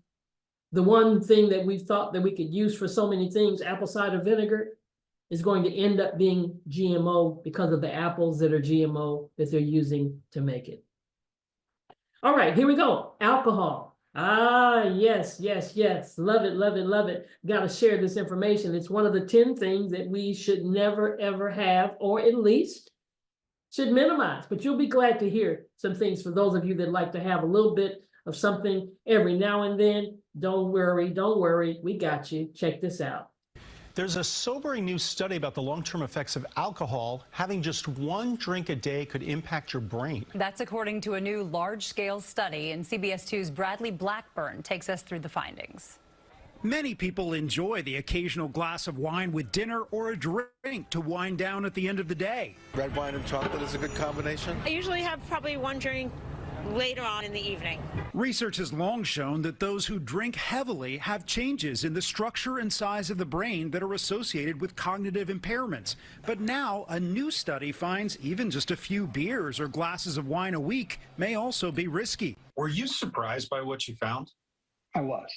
the one thing that we thought that we could use for so many things, apple cider vinegar, is going to end up being GMO because of the apples that are GMO that they're using to make it. All right, here we go. Alcohol. Ah, yes, yes, yes. Love it, love it, love it. Got to share this information. It's one of the 10 things that we should never, ever have, or at least should minimize. But you'll be glad to hear some things for those of you that like to have a little bit of something every now and then. Don't worry, don't worry. We got you. Check this out. There's a sobering new study about the long-term effects of alcohol. Having just one drink a day could impact your brain. That's according to a new large-scale study, and CBS 2's Bradley Blackburn takes us through the findings. Many people enjoy the occasional glass of wine with dinner or a drink to wind down at the end of the day. Red wine and chocolate is a good combination. I usually have probably one drink later on in the evening. Research has long shown that those who drink heavily have changes in the structure and size of the brain that are associated with cognitive impairments. But now a new study finds even just a few beers or glasses of wine a week may also be risky. Were you surprised by what you found? I was.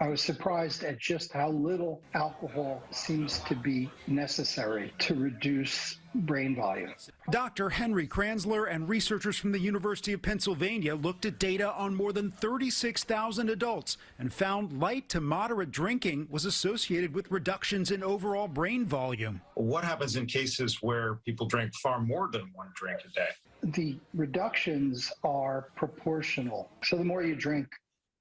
I was surprised at just how little alcohol seems to be necessary to reduce brain volume. Dr. Henry Kranzler and researchers from the University of Pennsylvania looked at data on more than 36,000 adults and found light to moderate drinking was associated with reductions in overall brain volume. What happens in cases where people drink far more than one drink a day? The reductions are proportional. So the more you drink,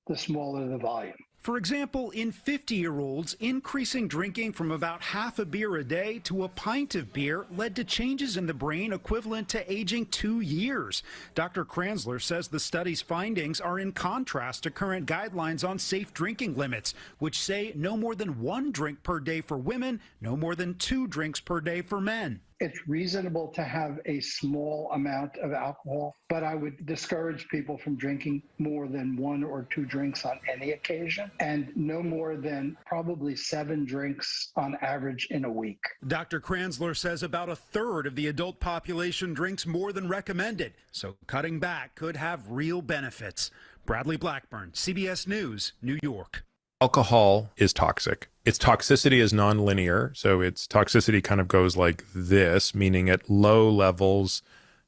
the smaller the volume. For example, in 50-year-olds, increasing drinking from about half a beer a day to a pint of beer led to changes in the brain equivalent to aging 2 years. Dr. Kranzler says the study's findings are in contrast to current guidelines on safe drinking limits, which say no more than 1 drink per day for women, no more than 2 drinks per day for men. It's reasonable to have a small amount of alcohol, but I would discourage people from drinking more than 1 or 2 drinks on any occasion, and no more than probably 7 drinks on average in a week. Dr. Kranzler says about a third of the adult population drinks more than recommended, so cutting back could have real benefits. Bradley Blackburn, CBS News, New York. Alcohol is toxic. Its toxicity is nonlinear, so its toxicity kind of goes like this, meaning at low levels,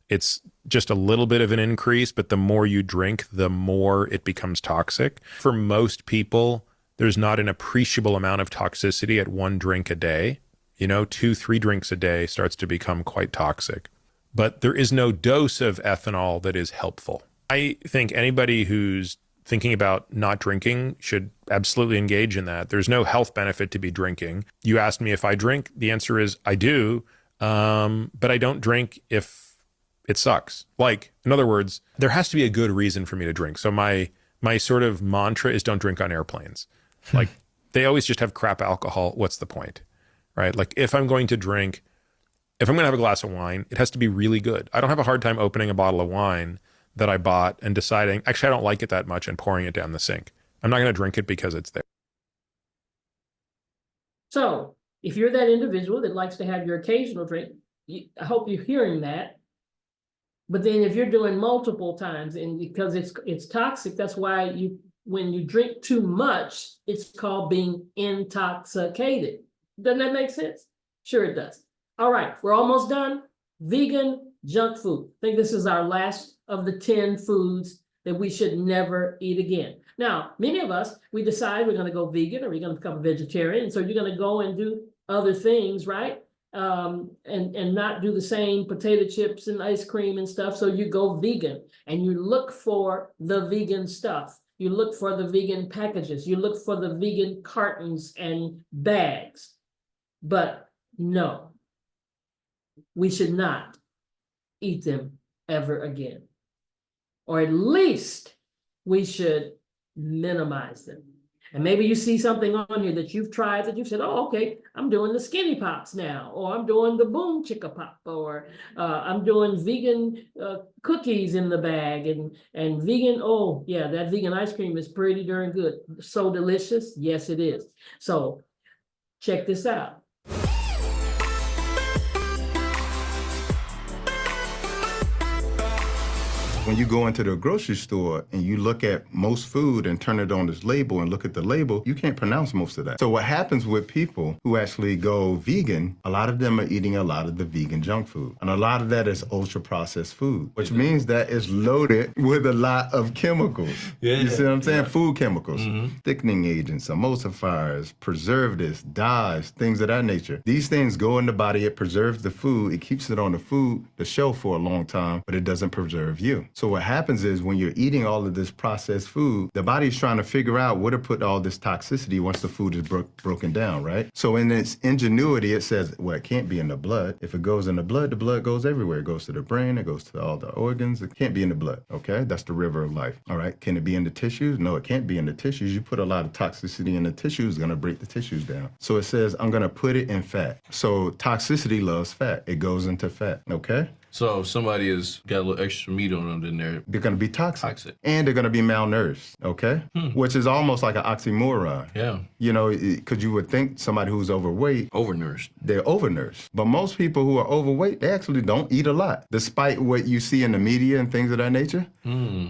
it's just a little bit of an increase, but the more you drink, the more it becomes toxic. For most people, there's not an appreciable amount of toxicity at 1 drink a day. 2-3 drinks a day starts to become quite toxic. But there is no dose of ethanol that is helpful. I think anybody who's thinking about not drinking should absolutely engage in that. There's no health benefit to be drinking. You asked me if I drink. The answer is I do, but I don't drink if it sucks. Like, in other words, there has to be a good reason for me to drink. So my sort of mantra is don't drink on airplanes. Like, they always just have crap alcohol. What's the point, right? Like, if I'm going to drink, if I'm going to have a glass of wine, it has to be really good. I don't have a hard time opening a bottle of wine that I bought and deciding, actually, I don't like it that much and pouring it down the sink. I'm not going to drink it because it's there. So if you're that individual that likes to have your occasional drink, I hope you're hearing that. But then if you're doing multiple times, and because it's toxic, that's why when you drink too much, it's called being intoxicated. Doesn't that make sense? Sure it does. All right, we're almost done. Vegan junk food. I think this is our last of the 10 foods that we should never eat again. Now, many of us, we decide we're going to go vegan or we're going to become a vegetarian. So you're going to go and do other things, right? And not do the same potato chips and ice cream and stuff. So you go vegan and you look for the vegan stuff. You look for the vegan packages. You look for the vegan cartons and bags. But no, we should not eat them ever again. Or at least we should minimize them. And maybe you see something on here that you've tried that you've said, oh, okay, I'm doing the Skinny Pops now, or I'm doing the Boom Chicka Pop, or I'm doing vegan cookies in the bag, and vegan, oh yeah, that vegan ice cream is pretty darn good. So delicious, yes it is. So check this out. When you go into the grocery store and you look at most food and turn it on this label and look at the label, you can't pronounce most of that. So what happens with people who actually go vegan, a lot of them are eating a lot of the vegan junk food. And a lot of that is ultra processed food, which means that it's loaded with a lot of chemicals. You see what I'm saying? Food chemicals, thickening agents, emulsifiers, preservatives, dyes, things of that nature. These things go in the body, it preserves the food, it keeps it on the shelf for a long time, but it doesn't preserve you. So what happens is when you're eating all of this processed food, the body's trying to figure out where to put all this toxicity once the food is broken down, right? So in its ingenuity, it says, well, it can't be in the blood. If it goes in the blood goes everywhere. It goes to the brain, it goes to all the organs. It can't be in the blood, okay? That's the river of life, all right? Can it be in the tissues? No, it can't be in the tissues. You put a lot of toxicity in the tissues, it's gonna break the tissues down. So it says, I'm gonna put it in fat. So toxicity loves fat. It goes into fat, okay? So if somebody has got a little extra meat on them, then they're going to be toxic. And they're going to be malnourished, okay? Which is almost like an oxymoron. Yeah. You know, because you would think somebody who's overweight. Overnourished. They're overnourished. But most people who are overweight, they actually don't eat a lot, despite what you see in the media and things of that nature.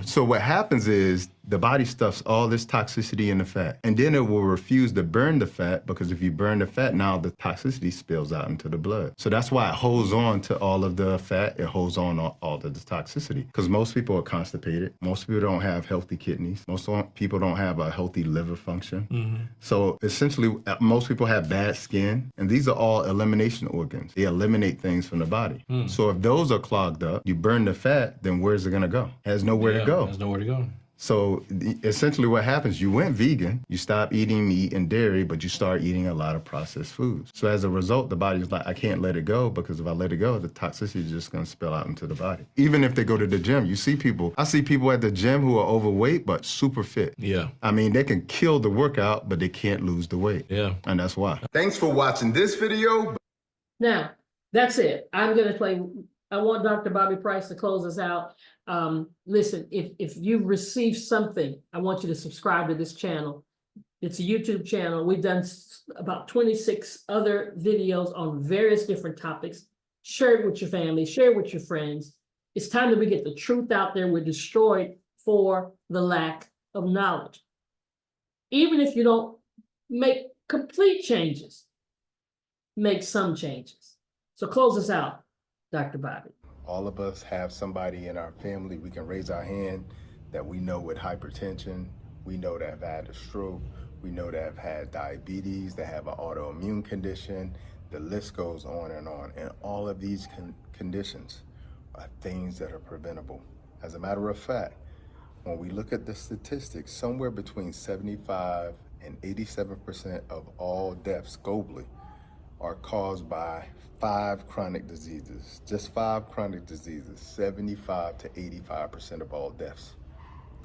So what happens is the body stuffs all this toxicity in the fat. And then it will refuse to burn the fat, because if you burn the fat, now the toxicity spills out into the blood. So that's why it holds on to all of the fat. It holds on to all of the toxicity. Because most people are constipated. Most people don't have healthy kidneys. Most people don't have a healthy liver function. So essentially, most people have bad skin. And these are all elimination organs. They eliminate things from the body. So if those are clogged up, you burn the fat, then where's it gonna go? It has nowhere to go. There's nowhere to go. So essentially what happens, you went vegan, you stop eating meat and dairy, but you start eating a lot of processed foods. So as a result, the body's like, I can't let it go, because if I let it go, the toxicity is just gonna spill out into the body. Even if they go to the gym, I see people at the gym who are overweight, but super fit. Yeah. I mean, they can kill the workout, but they can't lose the weight. Yeah. And that's why. Thanks for watching this video. Now, that's it. I'm gonna play, I want Dr. Bobby Price to close us out. Listen, if you've received something, I want you to subscribe to this channel. It's a YouTube channel. We've done about 26 other videos on various different topics. Share it with your family, share it with your friends. It's time that we get the truth out there. We're destroyed for the lack of knowledge. Even if you don't make complete changes, make some changes. So close us out, Dr. Bobby. All of us have somebody in our family, we can raise our hand, that we know with hypertension, we know that have had a stroke, we know that have had diabetes, that have an autoimmune condition, the list goes on. And all of these conditions are things that are preventable. As a matter of fact, when we look at the statistics, somewhere between 75 and 87% of all deaths globally are caused by 5 chronic diseases. Just 5 chronic diseases, 75 to 85% of all deaths.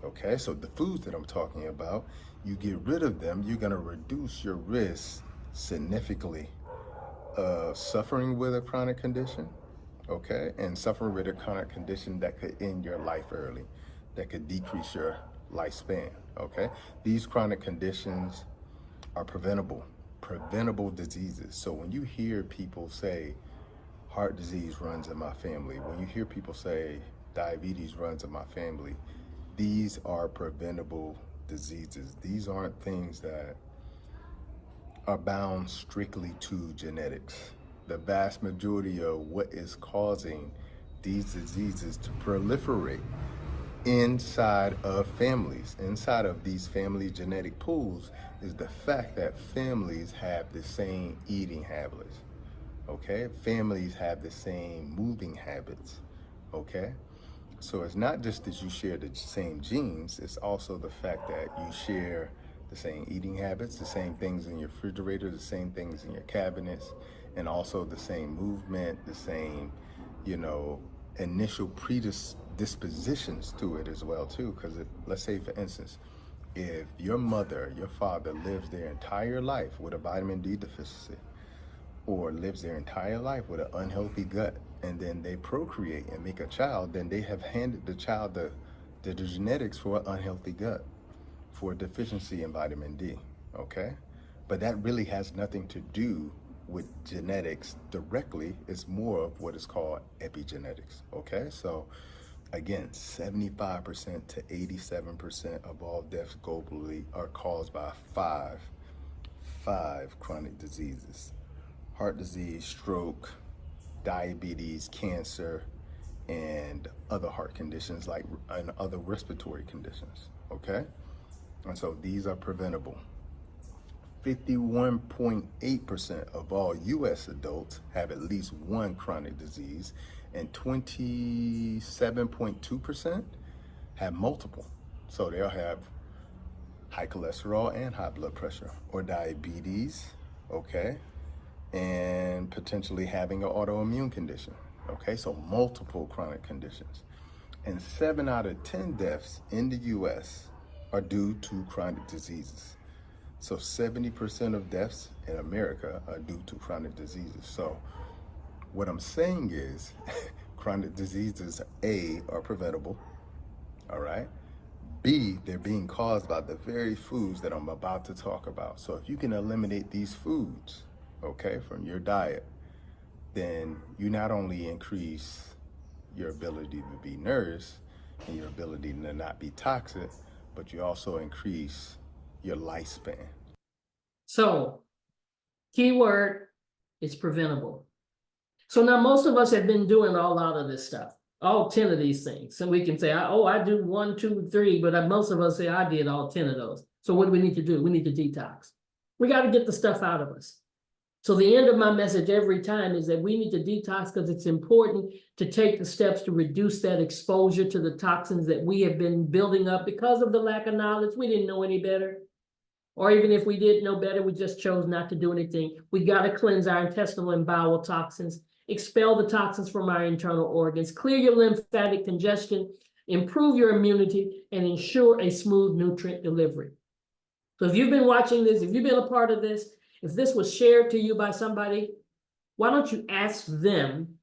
Okay, so the foods that I'm talking about, you get rid of them, you're gonna reduce your risk significantly of suffering with a chronic condition, okay? And suffering with a chronic condition that could end your life early, that could decrease your lifespan, okay? These chronic conditions are preventable diseases. So when you hear people say heart disease runs in my family, when you hear people say diabetes runs in my family, these are preventable diseases. These aren't things that are bound strictly to genetics. The vast majority of what is causing these diseases to proliferate inside of families, inside of these family genetic pools, is the fact that families have the same eating habits, okay? Families have the same moving habits, okay? So it's not just that you share the same genes, it's also the fact that you share the same eating habits, the same things in your refrigerator, the same things in your cabinets, and also the same movement, the same, initial predispositions to it as well too. Because let's say, for instance, if your mother, your father lives their entire life with a vitamin D deficiency, or lives their entire life with an unhealthy gut, and then they procreate and make a child, then they have handed the child the genetics for an unhealthy gut, for a deficiency in vitamin D, okay? But that really has nothing to do with genetics directly. It's more of what is called epigenetics, okay? So again, 75% to 87% of all deaths globally are caused by five chronic diseases: heart disease, stroke, diabetes, cancer, and other heart conditions, and other respiratory conditions, okay? And so these are preventable. 51.8% of all US adults have at least one chronic disease, and 27.2% have multiple. So they'll have high cholesterol and high blood pressure, or diabetes, okay? And potentially having an autoimmune condition, okay? So multiple chronic conditions. And 7 out of 10 deaths in the US are due to chronic diseases. So 70% of deaths in America are due to chronic diseases. So what I'm saying is chronic diseases, A, are preventable, all right? B, they're being caused by the very foods that I'm about to talk about. So if you can eliminate these foods, okay, from your diet, then you not only increase your ability to be nourished and your ability to not be toxic, but you also increase your lifespan. So, keyword is preventable. So now most of us have been doing a lot of this stuff, all 10 of these things. So we can say, I do 1, 2, 3, but most of us say I did all 10 of those. So what do we need to do? We need to detox. We got to get the stuff out of us. So the end of my message every time is that we need to detox because it's important to take the steps to reduce that exposure to the toxins that we have been building up because of the lack of knowledge. We didn't know any better. Or even if we did know better, we just chose not to do anything. We got to cleanse our intestinal and bowel toxins, expel the toxins from our internal organs, clear your lymphatic congestion, improve your immunity, and ensure a smooth nutrient delivery. So if you've been watching this, if you've been a part of this, if this was shared to you by somebody, why don't you ask them,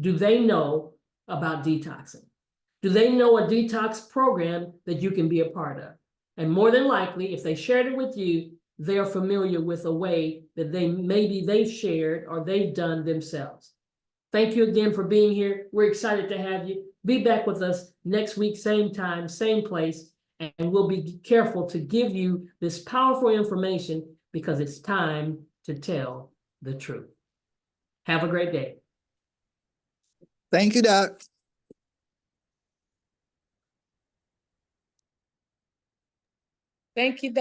do they know about detoxing? Do they know a detox program that you can be a part of? And more than likely, if they shared it with you, they're familiar with a way that maybe they've shared or they've done themselves. Thank you again for being here. We're excited to have you. Be back with us next week, same time, same place, and we'll be careful to give you this powerful information because it's time to tell the truth. Have a great day. Thank you, Doc. Thank you.